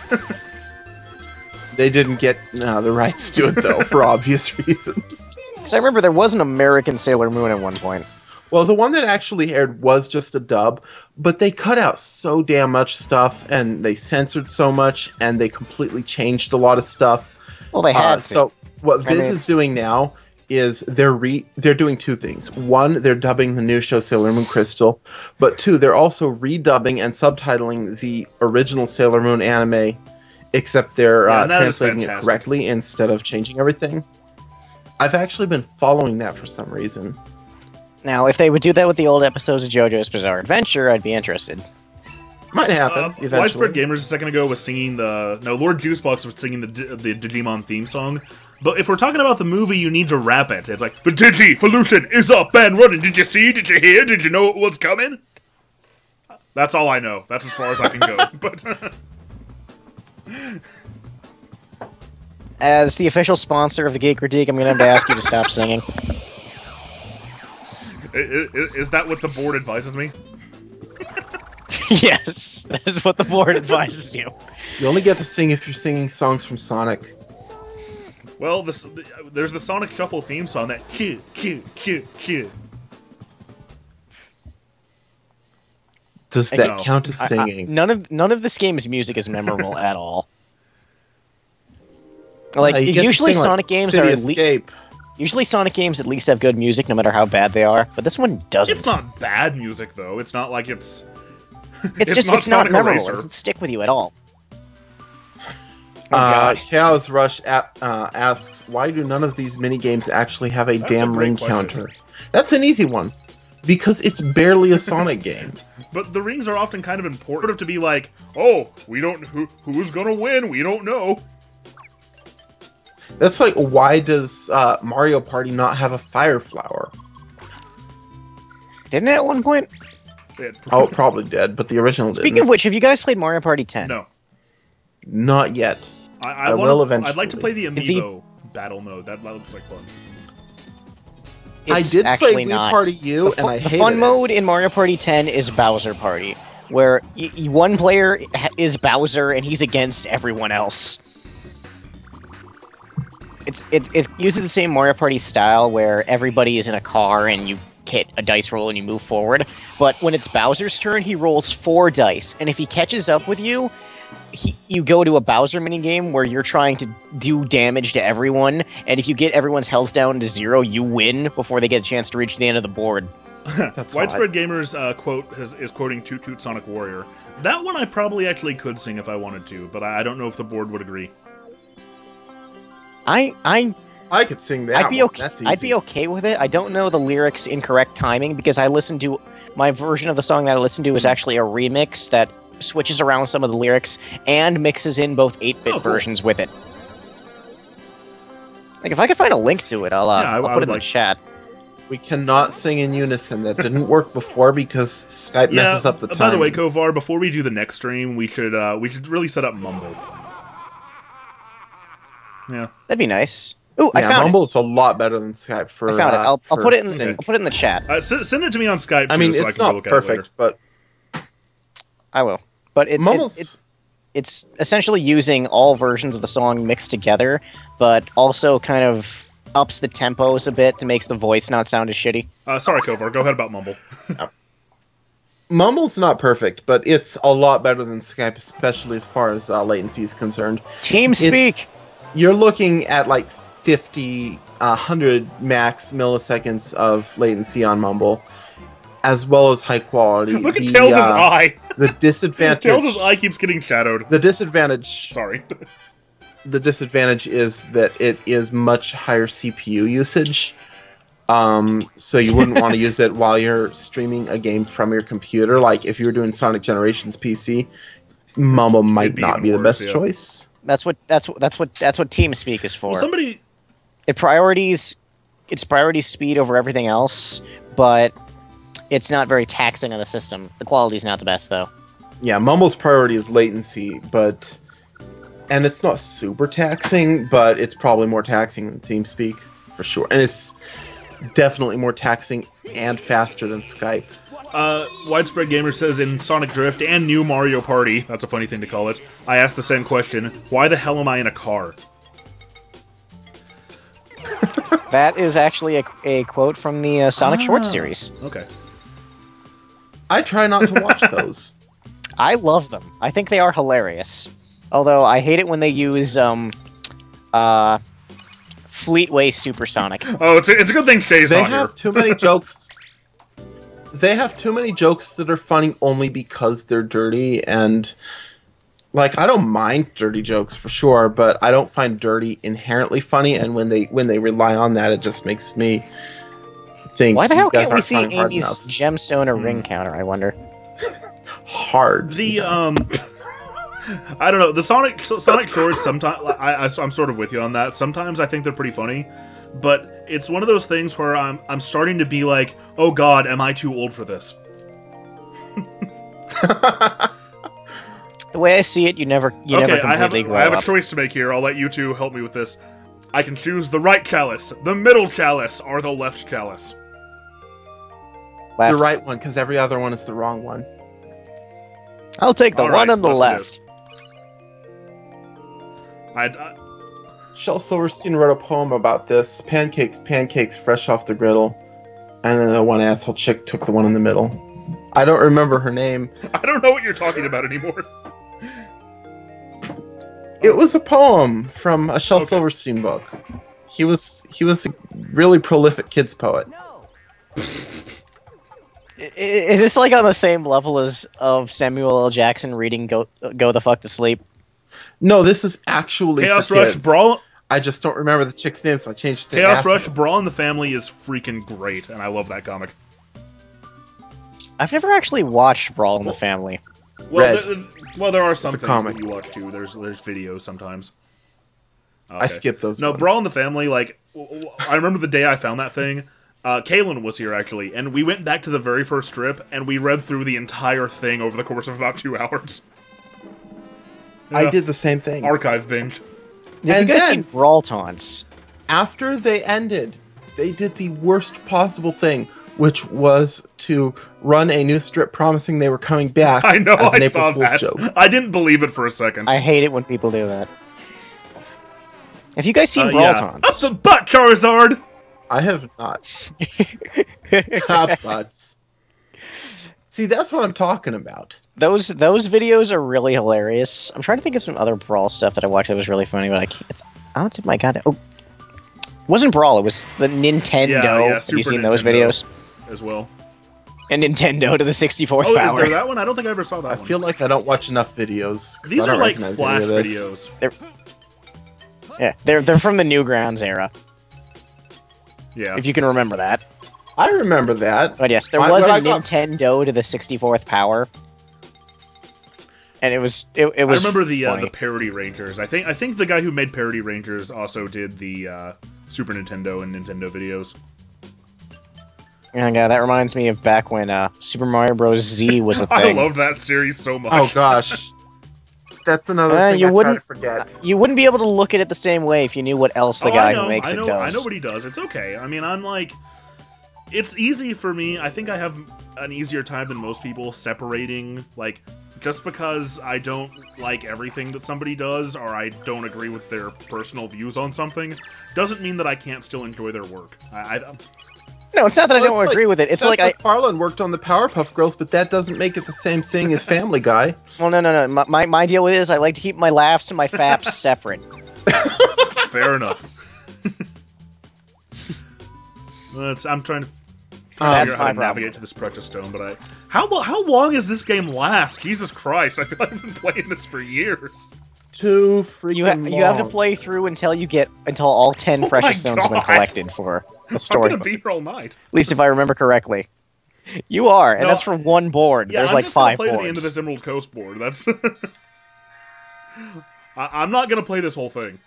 They didn't get the rights to it though, for obvious reasons. Because I remember there was an American Sailor Moon at one point. Well, the one that actually aired was just a dub, but they cut out so damn much stuff, and they censored so much, and they completely changed a lot of stuff. Well, they had to. So what I Viz mean- is doing now is they're doing two things. One, they're dubbing the new show Sailor Moon Crystal, but two, they're also redubbing and subtitling the original Sailor Moon anime, except they're Yeah, and that is translating it fantastic. correctly instead of changing everything. I've actually been following that for some reason. Now, if they would do that with the old episodes of JoJo's Bizarre Adventure, I'd be interested. Might happen eventually. Widespread Gamers a second ago was singing Lord Juicebox was singing the Digimon theme song. But if we're talking about the movie, you need to rap it. It's like, the Digi-Volution is up and running. Did you see? Did you hear? Did you know what's coming? That's all I know. That's as far as I can go. But As the official sponsor of the Geek Critique, I'm going to have to ask you to stop singing. is that what the board advises me? Yes, that is what the board advises you. You only get to sing if you're singing songs from Sonic. Well, there's the Sonic Shuffle theme song that cue. Does I that know. count as singing? None of this game's music is memorable at all. Like You get to usually sing, like, Sonic games City are Escape. usually Sonic games at least have good music no matter how bad they are, but this one doesn't. It's not bad music though. It's not like it's. It's not Sonic memorable. Eraser. It doesn't stick with you at all. Oh, God. Chaos Rush asks, why do none of these mini games actually have a That's a damn great ring question. counter? That's an easy one. Because it's barely a Sonic game. But the rings are often kind of important to be like, oh, we don't who's gonna win? We don't know. That's like, why does Mario Party not have a fire flower? Didn't it at one point? Oh, it probably did, but the original Speaking didn't. of which, have you guys played Mario Party 10? No, Not yet. I will I'd like to eventually. play the The- Amiibo battle mode. That looks like fun. I It's did play actually Wii not. Party U, The and I the hated fun it. mode in Mario Party 10 is Bowser Party, where one player is Bowser and he's against everyone else. It uses the same Mario Party style where everybody is in a car and you hit a dice roll and you move forward. But when it's Bowser's turn, he rolls 4 dice, and if he catches up with you, you go to a Bowser minigame where you're trying to do damage to everyone, and if you get everyone's health down to 0, you win before they get a chance to reach the end of the board. That's Widespread Gamers is quoting Toot Toot Sonic Warrior. That one I probably actually could sing if I wanted to, but I don't know if the board would agree. I could sing that. I'd be okay. That's easy. I'd be okay with it. I don't know the lyrics in correct timing because I listened to my version of the song that I listened to is actually a remix that switches around some of the lyrics and mixes in both 8-bit versions with it. Like if I could find a link to it, I'll put it in the chat. We cannot sing in unison. That didn't work before because Skype messes up the time. By the way, Kovar, before we do the next stream, we should really set up Mumble. Yeah, that'd be nice. Ooh, yeah, I found Mumble's a lot better than Skype for. I found it. I'll put it in. sync. I'll put it in the chat. Send it to me on Skype. I mean, so it's I can go not look at it later. perfect, but I will. But it's essentially using all versions of the song mixed together, but also kind of ups the tempos a bit to make the voice not sound as shitty. Sorry, Kovar. Go ahead about Mumble. Mumble's not perfect, but it's a lot better than Skype, especially as far as latency is concerned. TeamSpeak! You're looking at like 50, 100 max milliseconds of latency on Mumble, as well as high quality. Look at Tails' eye! The disadvantage... Tails' eye keeps getting shadowed. The disadvantage... Sorry. The disadvantage is that it is much higher CPU usage. So you wouldn't want to use it while you're streaming a game from your computer. Like if you were doing Sonic Generations PC, Mumble might not be the best choice. That's what TeamSpeak is for. Well, somebody it's priority speed over everything else, but it's not very taxing on the system. The quality's not the best though. Yeah, Mumble's priority is latency, and it's not super taxing, but it's probably more taxing than TeamSpeak for sure. And it's definitely more taxing and faster than Skype. Widespread Gamer says in Sonic Drift and New Mario Party, that's a funny thing to call it, I asked the same question, why the hell am I in a car? That is actually a quote from the Sonic Short series. Okay. I try not to watch those. I love them. I think they are hilarious. Although I hate it when they use Fleetway Supersonic. Oh, it's a good thing Shay's not here. They have too many jokes. They have too many jokes that are funny only because they're dirty, and like I don't mind dirty jokes for sure, but I don't find dirty inherently funny. And when they rely on that, it just makes me think. Why the hell can't we aren't see trying hard Amy's enough. gemstone or ring counter? I wonder. Hard. The I don't know. The Sonic shorts. Sometimes I'm sort of with you on that. Sometimes I think they're pretty funny, but it's one of those things where I'm starting to be like, oh God, am I too old for this? The way I see it, you never completely grow up. I have a choice to make here. I'll let you two help me with this. I can choose the right chalice, the middle chalice, or the left chalice. Left. The right one, because every other one is the wrong one. I'll take the one on the left. Shel Silverstein wrote a poem about this. Pancakes, pancakes, fresh off the griddle. And then the one asshole chick took the one in the middle. I don't remember her name. I don't know what you're talking about anymore. It was a poem from a Shel Silverstein book. He was a really prolific kids poet. Is this like on the same level as of Samuel L. Jackson reading "Go the fuck to sleep"? No, this is actually Chaos for Rush kids. Brawl. I just don't remember the chick's name, so I changed it to Chaos Asshole. Rush Brawl in the Family is freaking great, and I love that comic. I've never actually watched Brawl in the Family. Well, there are some It's a things comic. that you watch too. There's videos sometimes. Okay. I skipped those. No, ones. Brawl in the Family. Like, I remember the day I found that thing. Kaylin was here actually, and we went back to the very first strip, and we read through the entire thing over the course of about 2 hours. I Yeah. did the same thing. Archive binge. Have And you guys then- seen Brawl Taunts? After they ended, they did the worst possible thing, which was to run a new strip promising they were coming back. I know, as an I April saw Fool's that. joke. I didn't believe it for a second. I hate it when people do that. Have you guys seen Brawl Up Taunts? the butt, Charizard! I have not. Butts. See, that's what I'm talking about. Those videos are really hilarious. I'm trying to think of some other Brawl stuff that I watched that was really funny, but I can't. It's oh my god! Oh, it wasn't Brawl. It was the Nintendo. Yeah, Have Super you seen those Nintendo videos? as well? And Nintendo to the 64th Oh, power. is there that one? I don't think I ever saw that I one. feel like I don't watch enough videos. 'Cause These I don't are like recognize Flash any of this. videos. Yeah, they're from the Newgrounds era, Yeah. if you can remember that. I remember that. But yes, there Why- was what a I got- Nintendo to the 64th power, and it was I remember the funny. Parody Rangers. I think the guy who made Parody Rangers also did the Super Nintendo and Nintendo videos. Oh god, that reminds me of back when Super Mario Bros. Z was a I thing. love that series so much. Oh gosh, that's another thing you I try wouldn't- to forget. You wouldn't be able to look at it the same way if you knew what else the guy who makes I it know, does. I know what he does. It's okay. I mean, I'm like, it's easy for me. I think I have an easier time than most people separating, like, just because I don't like everything that somebody does or I don't agree with their personal views on something, doesn't mean that I can't still enjoy their work. No, it's not that I Well, don't it's agree with it. It's Seth like MacFarlane worked on the Powerpuff Girls, but that doesn't make it the same thing as Family Guy. well, no. My deal with it is I like to keep my laughs and my faps separate. Fair enough. I'm trying to That's figure out how my to navigate to this precious stone, but how long does this game last? Jesus Christ! I feel like I've been playing this for years. Too freaking You have to long. play through until all 10 Oh precious my stones have been God. collected for the I'm story. gonna be here all night. At least if I remember correctly. You are, and No, that's for one board. Yeah, There's I'm like just gonna 5 play to boards. the end of this Emerald Coast board. That's. I'm not gonna play this whole thing.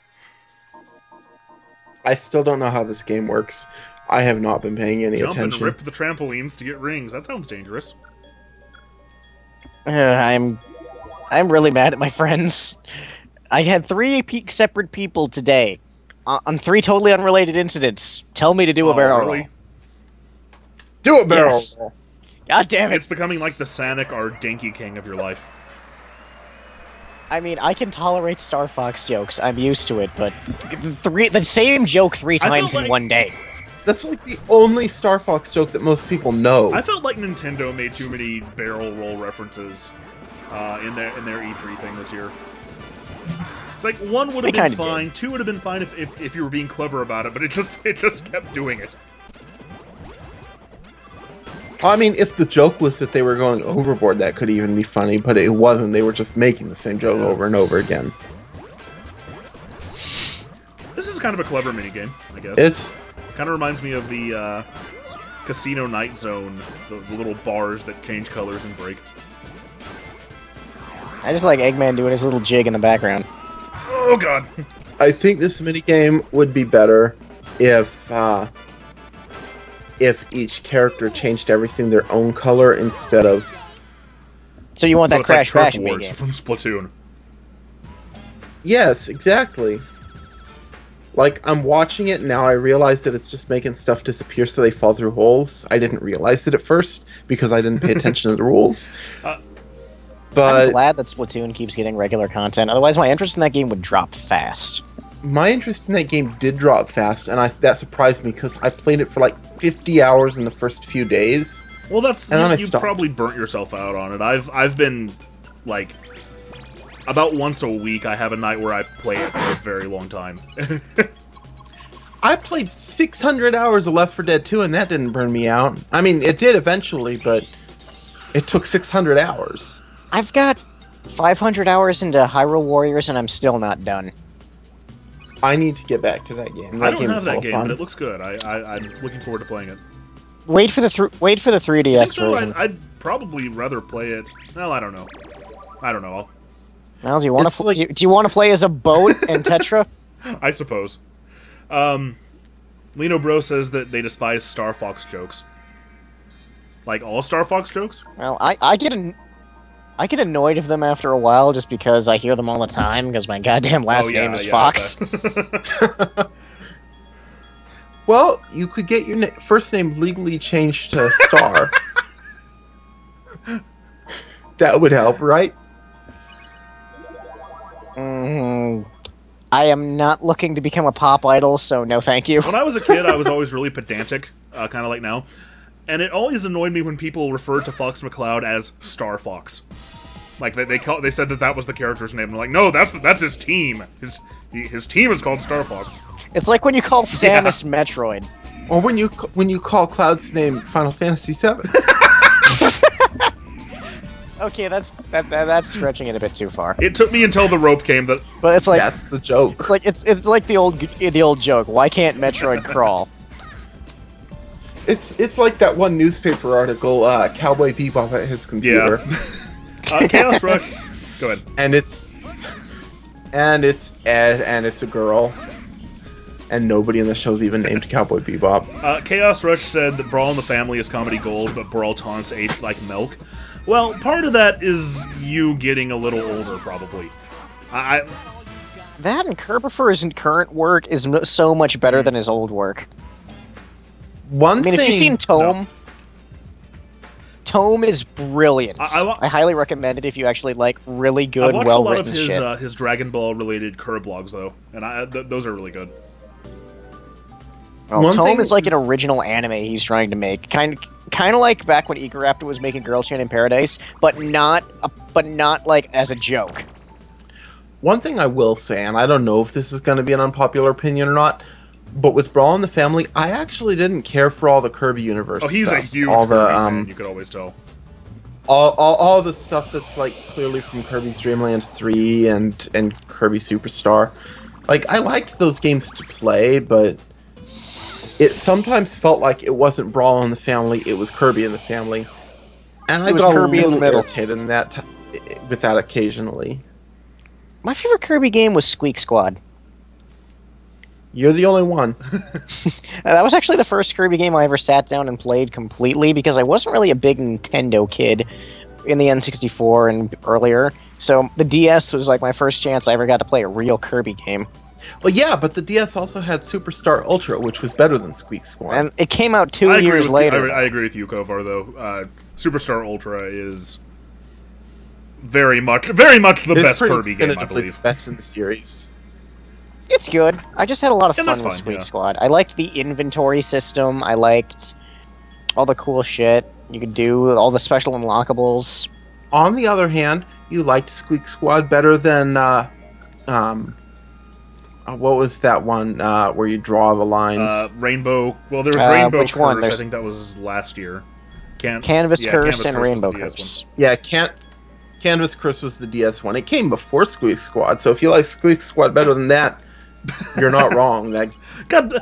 I still don't know how this game works. I have not been paying any Jump attention. and rip the trampolines to get rings. That sounds dangerous. I'm really mad at my friends. I had 3 separate people today on 3 totally unrelated incidents tell me to do a Oh, barrel really? roll. Do a barrel Yes. roll. God damn it! It's becoming like the Sonic or Dinky King of your life. I mean, I can tolerate Star Fox jokes. I'm used to it, but the same joke 3 I felt times in like- one day. That's like the only Star Fox joke that most people know. I felt like Nintendo made too many barrel roll references in their E3 thing this year. It's like 1 would have They been kinda fine, did. 2 would have been fine if you were being clever about it, but it just kept doing it. I mean, if the joke was that they were going overboard, that could even be funny, but it wasn't. They were just making the same joke over and over again. This is kind of a clever minigame, I guess. It's Kind of reminds me of the Casino Night Zone, the little bars that change colors and break. I just like Eggman doing his little jig in the background. Oh god! I think this minigame would be better if each character changed everything their own color instead of... So you want So that it's like Crash Turf Bash Wars game? from Splatoon. Yes, exactly. Like, I'm watching it, now I realize that it's just making stuff disappear so they fall through holes. I didn't realize it at first, because I didn't pay attention to the rules. I'm But glad that Splatoon keeps getting regular content. Otherwise, my interest in that game would drop fast. my interest in that game did drop fast, and that surprised me, because I played it for like 50 hours in the first few days. Well, that's And then I you stopped. probably burnt yourself out on it. I've been like about once a week. I have a night where I play it for a very long time. I played 600 hours of Left 4 Dead 2, and that didn't burn me out. I mean, it did eventually, but it took 600 hours. I've got 500 hours into Hyrule Warriors, and I'm still not done. I need to get back to that game. That I don't game have is that all game, fun. but it looks good. I'm looking forward to playing it. Wait for the 3DS So version. I'd probably rather play it. Well, I don't know. Well, do you want It's to like- do you want to play as a boat in Tetra? I suppose. Lino Bro says that they despise Star Fox jokes. Like all Star Fox jokes? Well, I get annoyed of them after a while just because I hear them all the time because my goddamn last name is Fox. Well, you could get your first name legally changed to Star. That would help, right? I am not looking to become a pop idol, so no thank you. When I was a kid, I was always really pedantic, kind of like now. And it always annoyed me when people referred to Fox McCloud as Star Fox. Like they said that was the character's name. I'm like, no, that's his team. His team is called Star Fox. It's like when you call Samus Metroid. Or when you call Cloud's name Final Fantasy VII. Okay, that's stretching it a bit too far. It took me until the rope came that. But it's like that's the joke. It's like the old joke. Why can't Metroid crawl? It's like that one newspaper article, Cowboy Bebop at his computer. Yeah. Chaos Rush. Go ahead. And it's Ed, and it's a girl. And nobody in the show's even named Cowboy Bebop. Chaos Rush said that Brawl in the Family is comedy gold, but Brawl taunts age like milk. Well, part of that is you getting a little older, probably. That and Kerbifer's current work is so much better than his old work. If you've seen Tome, No. Tome is brilliant. I highly recommend it if you actually like really good, I've watched well-written a shit. lot of his Dragon Ball related Kerb blogs though, and those are really good. Well, One Tome thing- is like an original anime he's trying to make, kind of like back when Eageraptor was making Girl Chain in Paradise, but not like as a joke. One thing I will say, and I don't know if this is going to be an unpopular opinion or not, but with Brawl in the Family, I actually didn't care for all the Kirby universe. Oh, he's stuff. a huge all Kirby the fan, you could always tell. all the stuff that's like clearly from Kirby's Dream Land 3 and Kirby Superstar. Like, I liked those games to play, but it sometimes felt like it wasn't Brawl in the Family, it was Kirby in the Family. And I got Kirby a in the little middle. irritated with that occasionally. My favorite Kirby game was Squeak Squad. You're the only one. That was actually the first Kirby game I ever sat down and played completely, because I wasn't really a big Nintendo kid in the N64 and earlier. So the DS was like my first chance I ever got to play a real Kirby game. Well, yeah, but the DS also had Superstar Ultra, which was better than Squeak Squad. And it came out 2 I agree years with later. I agree with you, Kovar, though. Superstar Ultra is very much the It's best pretty Kirby game, I definitively believe. the best in the series. It's good. I just had a lot of And fun that's with fine, Squeak yeah. Squad. I liked the inventory system. I liked all the cool shit you could do, all the special unlockables. On the other hand, you liked Squeak Squad better than what was that one where you draw the lines? Rainbow. Well, there was Rainbow which Curse. one? I think that was last year. Canvas Curse and was Rainbow the DS Curse. Yeah, Canvas Curse was the DS one. It came before Squeak Squad, so if you like Squeak Squad better than that, you're not wrong. That God,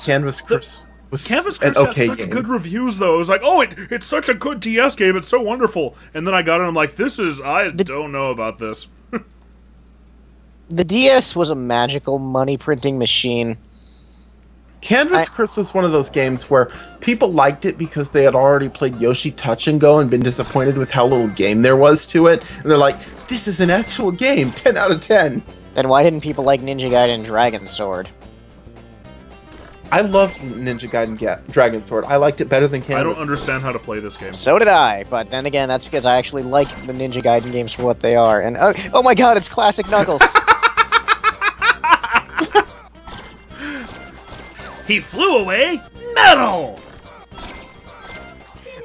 Canvas Curse was Canvas an Curse okay got such game. good reviews, though. It was like, oh, it's such a good DS game. It's so wonderful. And then I got it, and I'm like, I don't know about this. The DS was a magical money printing machine. Canvas Curse was one of those games where people liked it because they had already played Yoshi Touch and Go and been disappointed with how little game there was to it. And they're like, this is an actual game, 10 out of 10. Then why didn't people like Ninja Gaiden Dragon Sword? I loved Ninja Gaiden Dragon Sword. I liked it better than Canvas. I don't understand how to play this game. So did I, but then again, that's because I actually like the Ninja Gaiden games for what they are. And oh my god, it's classic Knuckles! He flew away metal!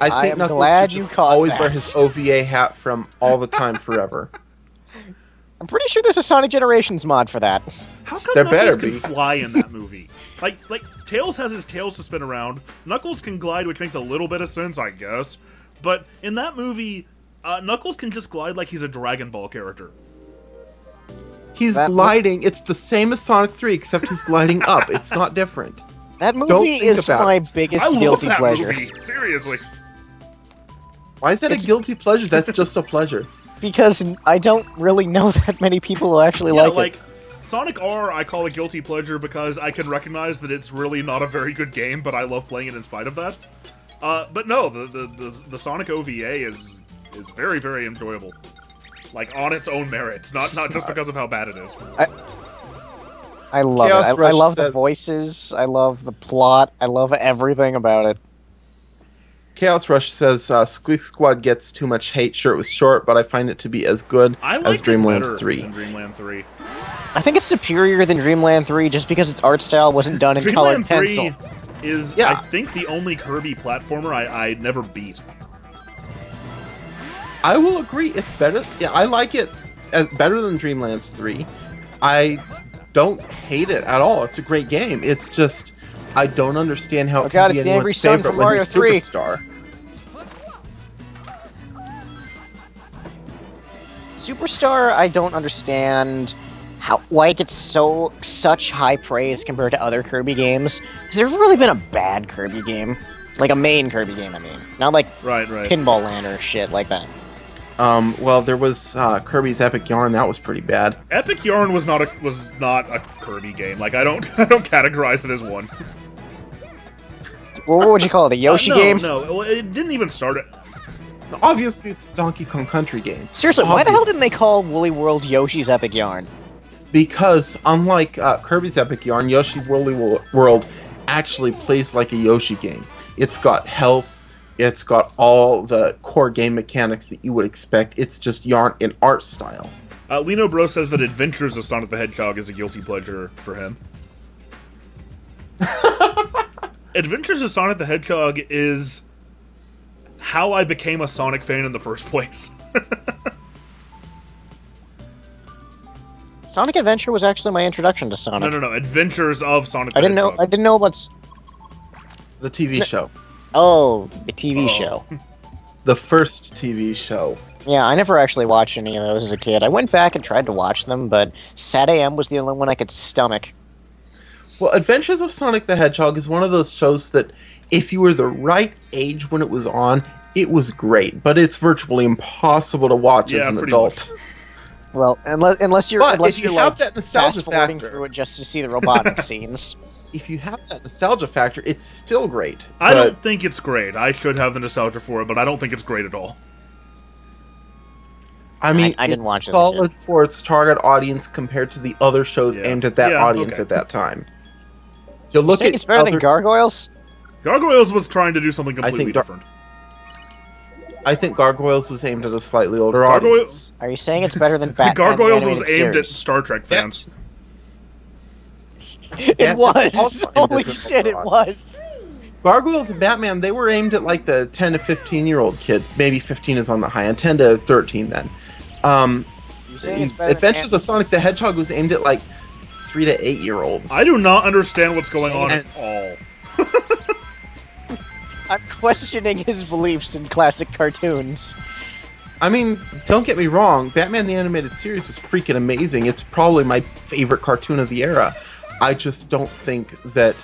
I I think am Knuckles glad should you just caught always that. wear his OVA hat from All the Time Forever. I'm pretty sure there's a Sonic Generations mod for that. How come There Knuckles better can be. fly in that movie? Like Tails has his tails to spin around. Knuckles can glide, which makes a little bit of sense, I guess. But in that movie, Knuckles can just glide like he's a Dragon Ball character. He's That- gliding. It's the same as Sonic 3, except he's gliding up. It's not different. That Don't movie think is about my it. biggest I love guilty that pleasure. movie. Seriously. Why is that a guilty pleasure? That's just a pleasure. Because I don't really know that many people who actually Yeah, like it. Sonic R, I call a guilty pleasure because I can recognize that it's really not a very good game, but I love playing it in spite of that. But no, the Sonic OVA is very, very enjoyable. Like, on its own merits, not just because of how bad it is. I love Chaos it. I Rush love the says- voices. I love the plot. I love everything about it. Chaos Rush says Squeak Squad gets too much hate. Sure, it was short, but I find it to be as good I as like Dreamland it better 3. than Dreamland 3. I think it's superior than Dreamland 3 just because its art style wasn't done in colored Dreamland 3 pencil. is, Yeah. I think, the only Kirby platformer I never beat. I will agree. It's better. Yeah, I like it as better than Dreamlands 3. I don't hate it at all. It's a great game. It's just I don't understand how it God, can be it's the angry anyone's son favorite from when Mario you're 3. Superstar. Superstar, I don't understand why it gets such high praise compared to other Kirby games. Has there ever really been a bad Kirby game? Like a main Kirby game, I mean. Not like Right. Pinball Land or shit like that. Well, there was Kirby's Epic Yarn. That was pretty bad. Epic Yarn was not a Kirby game. Like I don't categorize it as one. Well, what would you call it? A Yoshi game? No, well, it didn't even start it. Obviously, it's a Donkey Kong Country game. Seriously, why the hell didn't they call Woolly World Yoshi's Epic Yarn? Because unlike Kirby's Epic Yarn, Yoshi Woolly World actually plays like a Yoshi game. It's got health. It's got all the core game mechanics that you would expect. It's just yarn in art style. Lino Bro says that Adventures of Sonic the Hedgehog is a guilty pleasure for him. Adventures of Sonic the Hedgehog is how I became a Sonic fan in the first place. Sonic Adventure was actually my introduction to Sonic. No. Adventures of Sonic the I didn't know. Hedgehog. I didn't know what's. The TV show. Oh, the TV show. The first TV show. Yeah, I never actually watched any of those as a kid. I went back and tried to watch them, but Sat AM was the only one I could stomach. Well, Adventures of Sonic the Hedgehog is one of those shows that, if you were the right age when it was on, it was great. But it's virtually impossible to watch as an pretty adult. much. Well, unless you're But unless if you you're have like that nostalgia fast-forwarding factor- through it just to see the robotic scenes. If you have that nostalgia factor, it's still great. I But don't think it's great. I should have the nostalgia for it, but I don't think it's great at all. I mean, I didn't it's watch it as a solid for its target audience compared to the other shows aimed at that audience okay. at that time. You look Think at it's better other, than Gargoyles? Gargoyles was trying to do something completely different. I think Gargoyles was aimed at a slightly older Gargoyle- audience. Are you saying it's better than Batman? Gargoyles the was animated aimed at series? Star Trek fans. It Batman was. also aimed Holy at the shit! It older was. Gargoyles and Batman, they were aimed at like the 10 to 15-year-old kids. Maybe 15 is on the high end, 10 to 13 then. You're saying it's better than Adventures of Sonic the Hedgehog was aimed at like 3 to 8-year-olds. I do not understand what's going on at all. I'm questioning his beliefs in classic cartoons. I mean, don't get me wrong, Batman the Animated Series was freaking amazing. It's probably my favorite cartoon of the era. I just don't think that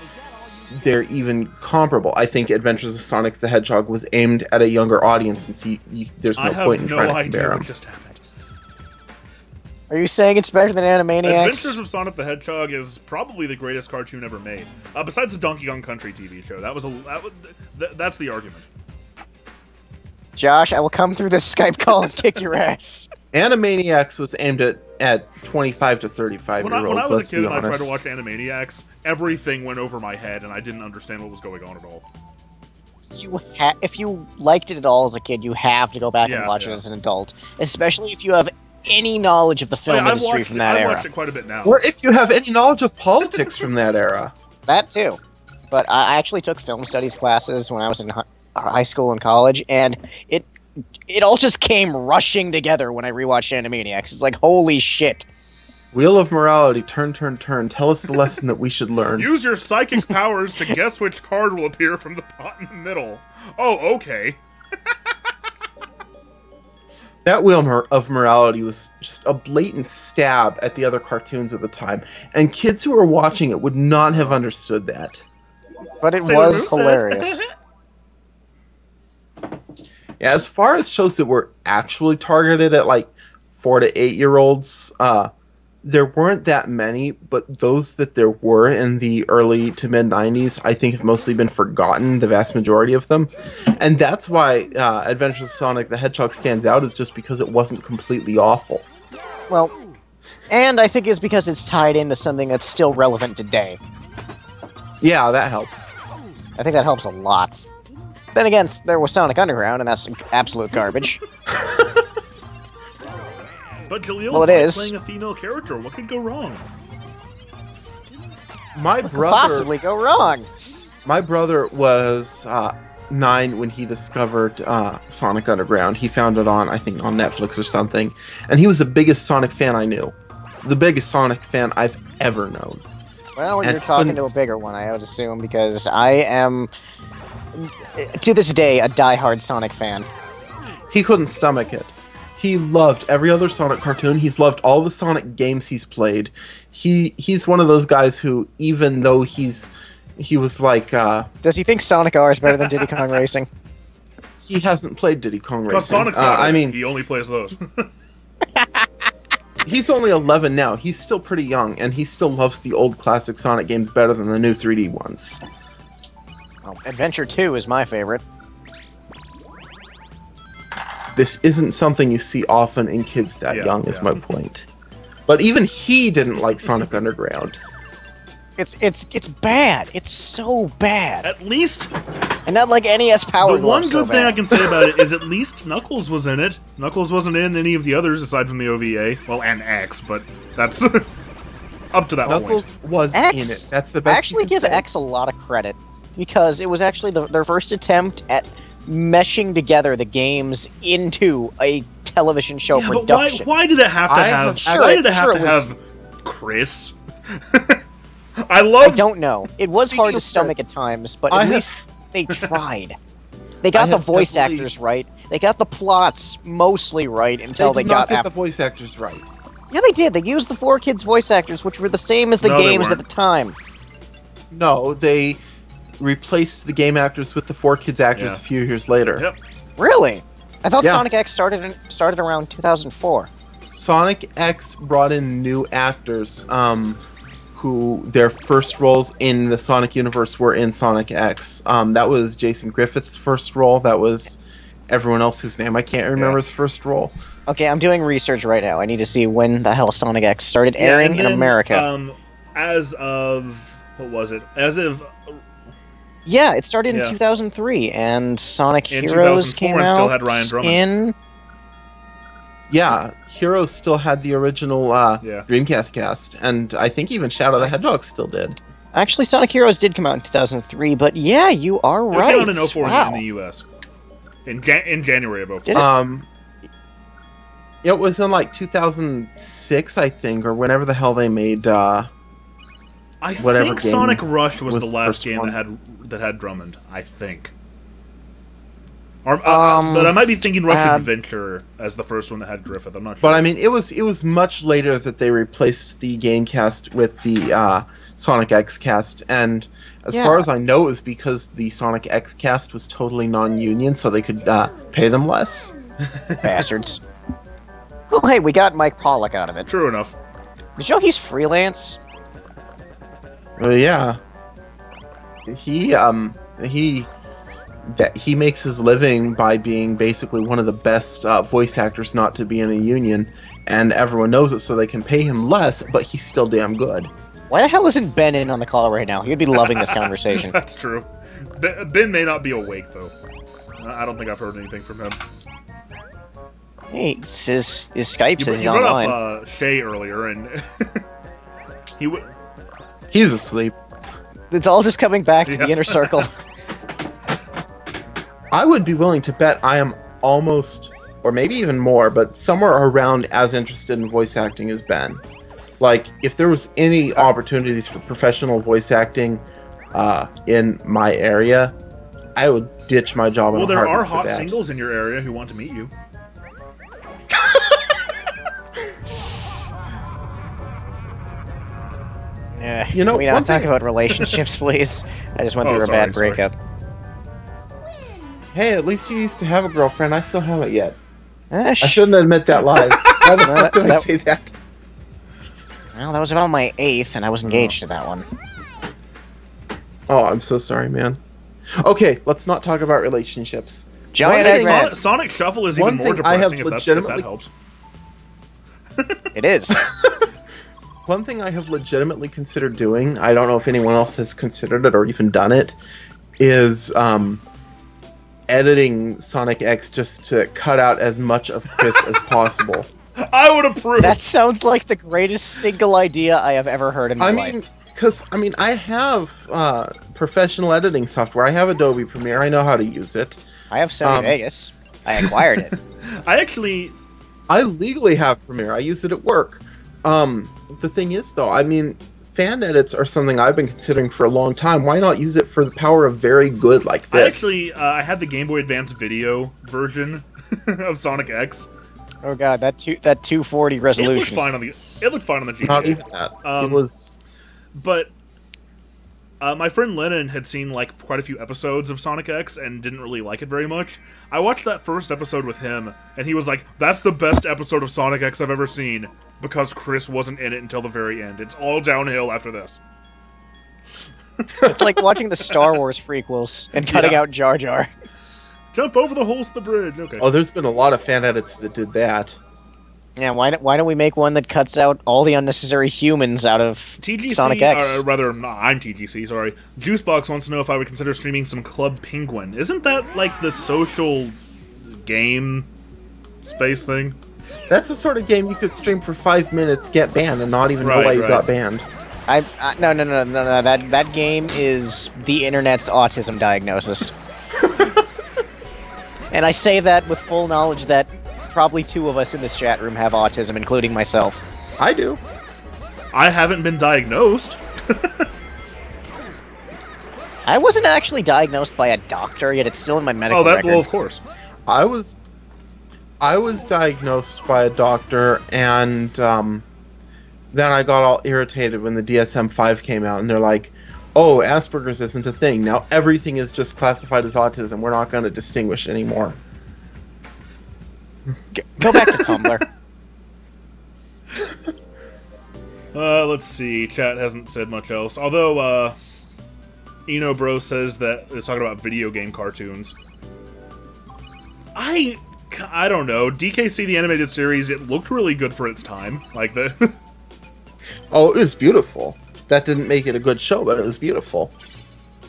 they're even comparable. I think Adventures of Sonic the Hedgehog was aimed at a younger audience, and there's no point in trying to I have no compare idea them. what just happened. Are you saying it's better than Animaniacs? Adventures of Sonic the Hedgehog is probably the greatest cartoon ever made. Besides the Donkey Kong Country TV show. That's the argument. Josh, I will come through this Skype call and kick your ass. Animaniacs was aimed at 25 to 35-year-olds, When I was a let's kid be and I tried honest. to watch Animaniacs, everything went over my head and I didn't understand what was going on at all. If you liked it at all as a kid, you have to go back and watch it as an adult, especially if you have any knowledge of the film industry from that I've era. watched it quite a bit now. Or if you have any knowledge of politics from that era. That too. But I actually took film studies classes when I was in high school and college, and it all just came rushing together when I rewatched Animaniacs. It's like, holy shit. Wheel of Morality, turn, turn, turn. Tell us the lesson that we should learn. Use your psychic powers to guess which card will appear from the pot in the middle. Oh, okay. That Wheel of Morality was just a blatant stab at the other cartoons at the time, and kids who were watching it would not have understood that. But it Sailor was Moon hilarious. says. Yeah, as far as shows that were actually targeted at like 4 to 8-year-olds, there weren't that many, but those that there were in the early to mid 90s, I think have mostly been forgotten, the vast majority of them. And that's why Adventures of Sonic the Hedgehog stands out, is just because it wasn't completely awful. Well, and I think it's because it's tied into something that's still relevant today. Yeah, that helps. I think that helps a lot. Then again, there was Sonic Underground, and that's absolute garbage. But Jaleel Well, it is is. playing a female character. What could go wrong? My What could brother... possibly go wrong? My brother was 9 when he discovered Sonic Underground. He found it on, I think, on Netflix or something. And he was the biggest Sonic fan I knew. The biggest Sonic fan I've ever known. Well, And you're talking to a bigger one, I would assume, because I am, to this day, a diehard Sonic fan. He couldn't stomach it. He loved every other Sonic cartoon. He's loved all the Sonic games he's played. He's one of those guys who, even though he was like... Does he think Sonic R is better than Diddy Kong Racing? He hasn't played Diddy Kong Racing. Sonic's I mean, he only plays those. he's only 11 now. He's still pretty young, and he still loves the old classic Sonic games better than the new 3D ones. Well, Adventure 2 is my favorite. This isn't something you see often in kids that young, is my point. But even he didn't like Sonic Underground. It's bad. It's so bad. At least And not like NES Power. the one good thing I can say about it is at least Knuckles was in it. Knuckles wasn't in any of the others aside from the OVA. Well, and X, but that's up to that Knuckles point. was X, in it. That's the best. I actually give X a lot of credit because it was actually their first attempt at meshing together the games into a television show Yeah, production. but why did it have to have? Why did it have to have Chris? I don't know. It was Speaking hard to of stomach Chris, at times, but at least they tried. They got I the have voice definitely- actors right. They got the plots mostly right until They they did not got get the voice actors right. Yeah, they did. They used the 4Kids voice actors, which were the same as the No, they games at weren't. the time. No, they replaced the game actors with the 4Kids actors Yeah. a few years later. Yep. Really? I thought Yeah. Sonic X started around 2004. Sonic X brought in new actors who their first roles in the Sonic universe were in Sonic X. That was Jason Griffith's first role. That was everyone else whose name I can't remember his first role. Okay, I'm doing research right now. I need to see when the hell Sonic X started airing and in then, America. As of what was it? As of Yeah, it started in Yeah. 2003, and Sonic In Heroes 2004 came and out still had Ryan Drummond. in... Yeah, Heroes still had the original Yeah. Dreamcast cast, and I think even Shadow the Hedgehog still did. Actually, Sonic Heroes did come out in 2003, but yeah, you are it right. came out in 04 Wow. in the US. In January of 04. Did it? It was in like 2006, I think, or whenever the hell they made. I whatever think game Sonic Rush was was the the last first game one. that had Drummond. I think. Or, but I might be thinking Rush Adventure as the first one that had Griffith. I'm not sure. But I mean, it was much later that they replaced the game cast with the Sonic X cast, and as Yeah. far as I know, it was because the Sonic X cast was totally non-union, so they could pay them less. Bastards. Well, hey, we got Mike Pollock out of it. True enough. Did you know he's freelance? Well, yeah, he makes his living by being basically one of the best voice actors not to be in a union, and everyone knows it, so they can pay him less, but he's still damn good. Why the hell isn't Ben in on the call right now? He'd be loving this conversation. That's true. Ben may not be awake though. I don't think I've heard anything from him. Hey, his Skype says he's He brought online. up Shay earlier, and He's asleep. It's all just coming back to the Yeah. inner circle. I would be willing to bet I am almost, or maybe even more, but somewhere around as interested in voice acting as Ben. Like, if there was any opportunities for professional voice acting in my area, I would ditch my job in well, a there heartbeat are for hot that. singles in your area who want to meet you. You know, can we one not talk thing- about relationships, please? I just went through a bad sorry. breakup. Hey, at least you used to have a girlfriend. I still haven't yet. I I shouldn't admit that live. Why the fuck did I that- say that? Well, that was about my 8th, and I was engaged to that one. Oh, I'm so sorry, man. Okay, let's not talk about relationships. Giant One Egg thing- Man. Sonic Shuffle is One even more thing I have depressing if that legitimately- helps. It is. One thing I have legitimately considered doing, I don't know if anyone else has considered it or even done it, is editing Sonic X just to cut out as much of Chris as possible. I would approve. That sounds like the greatest single idea I have ever heard in my I life. mean, because I have professional editing software. I have Adobe Premiere. I know how to use it. I have Sony Vegas. I acquired it. I legally have Premiere. I use it at work. The thing is, though, I mean, fan edits are something I've been considering for a long time. Why not use it for the power of very good like this? I had the Game Boy Advance video version of Sonic X. Oh god, that 240 resolution. It looked fine on the GBA. Not even that. It was. But my friend Lennon had seen like quite a few episodes of Sonic X and didn't really like it very much. I watched that first episode with him, and he was like, "That's the best episode of Sonic X I've ever seen," because Chris wasn't in it until the very end. It's all downhill after this. It's like watching the Star Wars prequels and cutting out Jar Jar. Jump over the holes in the bridge. Okay. Oh, there's been a lot of fan edits that did that. Yeah, why don't we make one that cuts out all the unnecessary humans out of TGC, Sonic X? Or rather, I'm TGC, sorry. Juicebox wants to know if I would consider streaming some Club Penguin. Isn't that like the social game space thing? That's the sort of game you could stream for 5 minutes, get banned, and not even know why you got banned. No. That game is the internet's autism diagnosis. And I say that with full knowledge that probably 2 of us in this chat room have autism, including myself. I do. I haven't been diagnosed. I wasn't actually diagnosed by a doctor, yet it's still in my medical record. Well, of course. I was diagnosed by a doctor, and then I got all irritated when the DSM-5 came out, and they're like, "Oh, Asperger's isn't a thing. Now everything is just classified as autism. We're not going to distinguish anymore." Go back to Tumblr. Let's see. Chat hasn't said much else. Although, Eno Bro says that it's talking about video game cartoons. I don't know. DKC the animated series, it looked really good for its time. Like the. Oh, it was beautiful. That didn't make it a good show, but it was beautiful.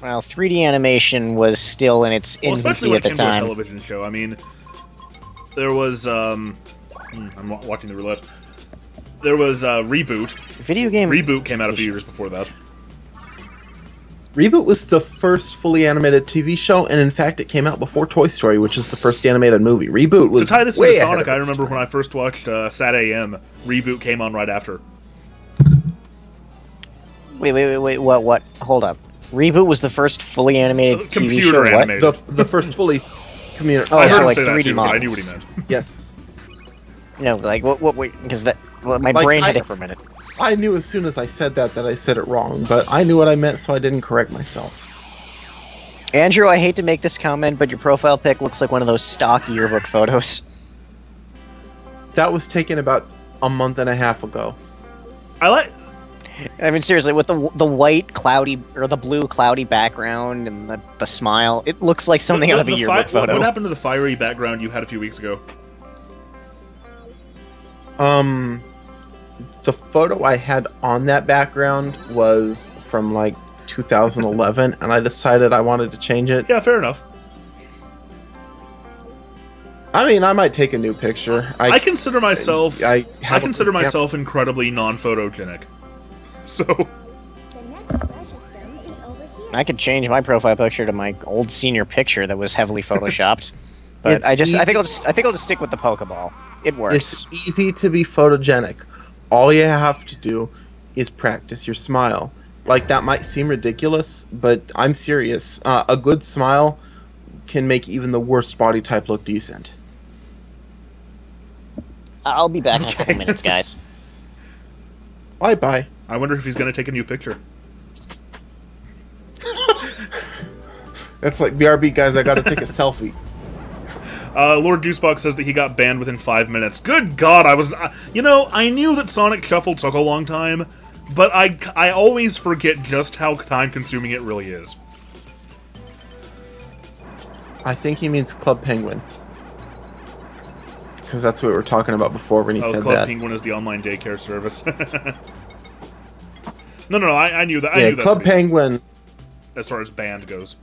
Well, 3D animation was still in its infancy at the time. Especially when it came to a television show. I mean, there was I'm watching the roulette. There was Reboot. Video game Reboot came out a few years before that. Reboot was the first fully animated TV show, and in fact, it came out before Toy Story, which is the first animated movie. Reboot was to tie this way into ahead Sonic. of I its remember time. when I first watched Sat AM. Reboot came on right after. Wait, what? Hold up. Reboot was the first fully animated TV show, Computer animated. The first fully community. Oh, I heard so him like say that 3D too, but I models. knew what he meant. Yes. No, like, wait, because that... Well, my Like, brain had it for a minute. I knew as soon as I said that I said it wrong, but I knew what I meant, so I didn't correct myself. Andrew, I hate to make this comment, but your profile pic looks like one of those stock yearbook photos. That was taken about a month and a half ago. I mean, seriously, with the white cloudy, or the blue cloudy background and the smile, it looks like something out of a yearbook photo. What happened to the fiery background you had a few weeks ago? The photo I had on that background was from, like, 2011, and I decided I wanted to change it. Yeah, fair enough. I mean, I might take a new picture. I consider myself... I have consider myself incredibly non-photogenic. So... The next precious stone is over here. I could change my profile picture to my old senior picture that was heavily photoshopped, but It's I think easy. I'll just stick with the Pokeball. It works. It's easy to be photogenic. All you have to do is practice your smile. Like, that might seem ridiculous, but I'm serious. A good smile can make even the worst body type look decent. I'll be back in a couple minutes, guys. Bye-bye. I wonder if he's going to take a new picture. That's like, BRB, guys, I gotta take a selfie. Lord Juicebox says that he got banned within 5 minutes. Good God, I knew that Sonic Shuffle took a long time, but I always forget just how time-consuming it really is. I think he means Club Penguin. Because that's what we were talking about before when he said Club that. Penguin is the online daycare service. No, I knew that. I Yeah, knew that Club Penguin, as far as band goes.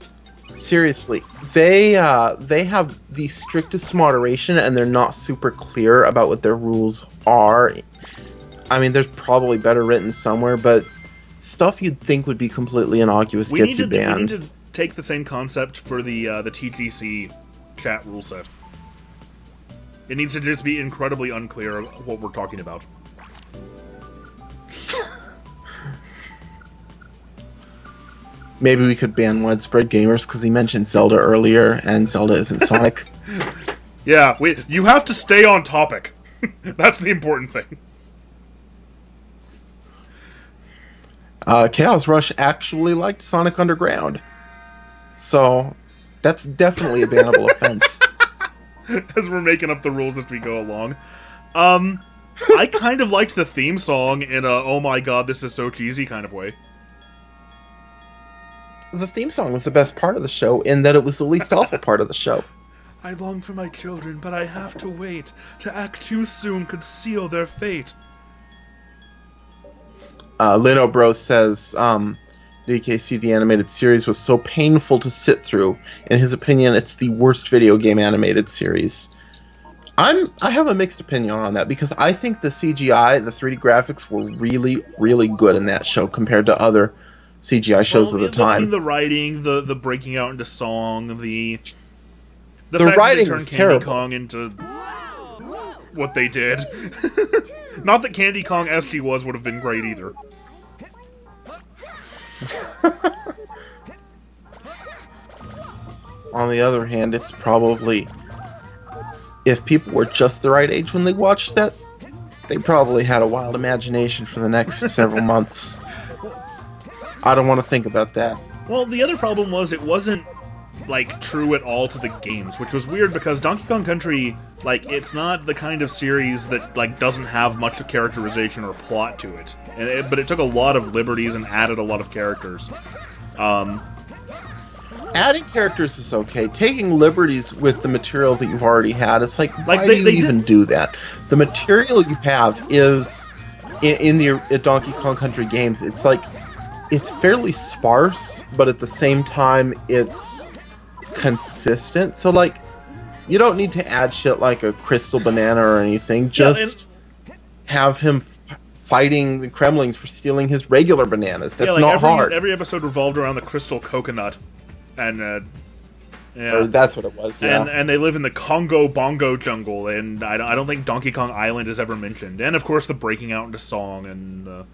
seriously, they have the strictest moderation, and they're not super clear about what their rules are. I mean, there's probably better written somewhere, but stuff you'd think would be completely innocuous gets you We banned. need to take the same concept for the TGC chat rule set. It needs to just be incredibly unclear what we're talking about. Maybe we could ban widespread gamers because he mentioned Zelda earlier, and Zelda isn't Sonic. Yeah, you have to stay on topic. That's the important thing. Chaos Rush actually liked Sonic Underground. So, that's definitely a bannable offense. As we're making up the rules as we go along. I kind of liked the theme song in a oh my god, this is so cheesy kind of way. The theme song was the best part of the show in that it was the least awful part of the show. I long for my children, but I have to wait. To act too soon could seal their fate. Lino Bros says, DKC the animated series was so painful to sit through. In his opinion, it's the worst video game animated series. I have a mixed opinion on that because I think the CGI, the 3D graphics were really, really good in that show compared to other CGI shows of the time. The writing, the breaking out into song, the writing fact that they turned was Candy terrible. Kong into what they did. Not that Candy Kong SD would have been great either. On the other hand, it's probably, if people were just the right age when they watched that, they probably had a wild imagination for the next several months. I don't want to think about that. Well, the other problem was it wasn't, like, true at all to the games, which was weird because Donkey Kong Country, like, it's not the kind of series that, like, doesn't have much characterization or plot to it. But it took a lot of liberties and added a lot of characters. Adding characters is okay. Taking liberties with the material that you've already had, it's like, why do you even do that? The material you have is, in the Donkey Kong Country games, it's like, it's fairly sparse, but at the same time, it's consistent. So, like, you don't need to add shit like a crystal banana or anything. Just have him fighting the Kremlings for stealing his regular bananas. That's not hard. Every episode revolved around the crystal coconut. And, yeah. Or that's what it was, yeah. And they live in the Congo Bongo jungle, and I don't think Donkey Kong Island is ever mentioned. And, of course, the breaking out into song, and,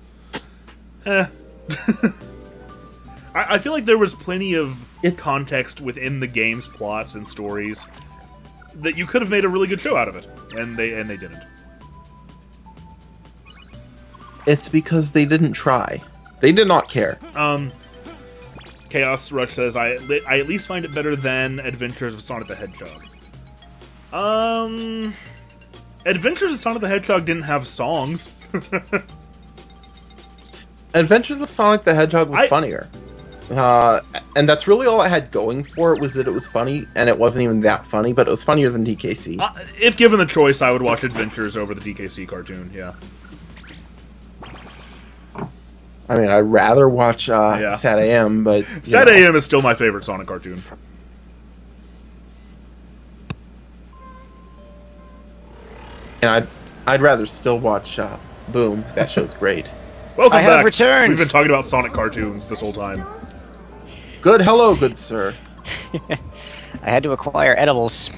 I feel like there was plenty of context within the game's plots and stories that you could have made a really good show out of it, and they didn't. It's because they didn't try. They did not care. Chaos Rush says, I at least find it better than Adventures of Sonic the Hedgehog. Adventures of Sonic the Hedgehog didn't have songs. Adventures of Sonic the Hedgehog was funnier. And that's really all I had going for it, was that it was funny, and it wasn't even that funny, but it was funnier than DKC. If given the choice, I would watch Adventures over the DKC cartoon, yeah. I mean, I'd rather watch Sad AM, but... Sad AM is still my favorite Sonic cartoon. And I'd rather still watch Boom. That show's great. Welcome back. I have returned. We've been talking about Sonic cartoons this whole time. Good, hello, good sir. I had to acquire edibles.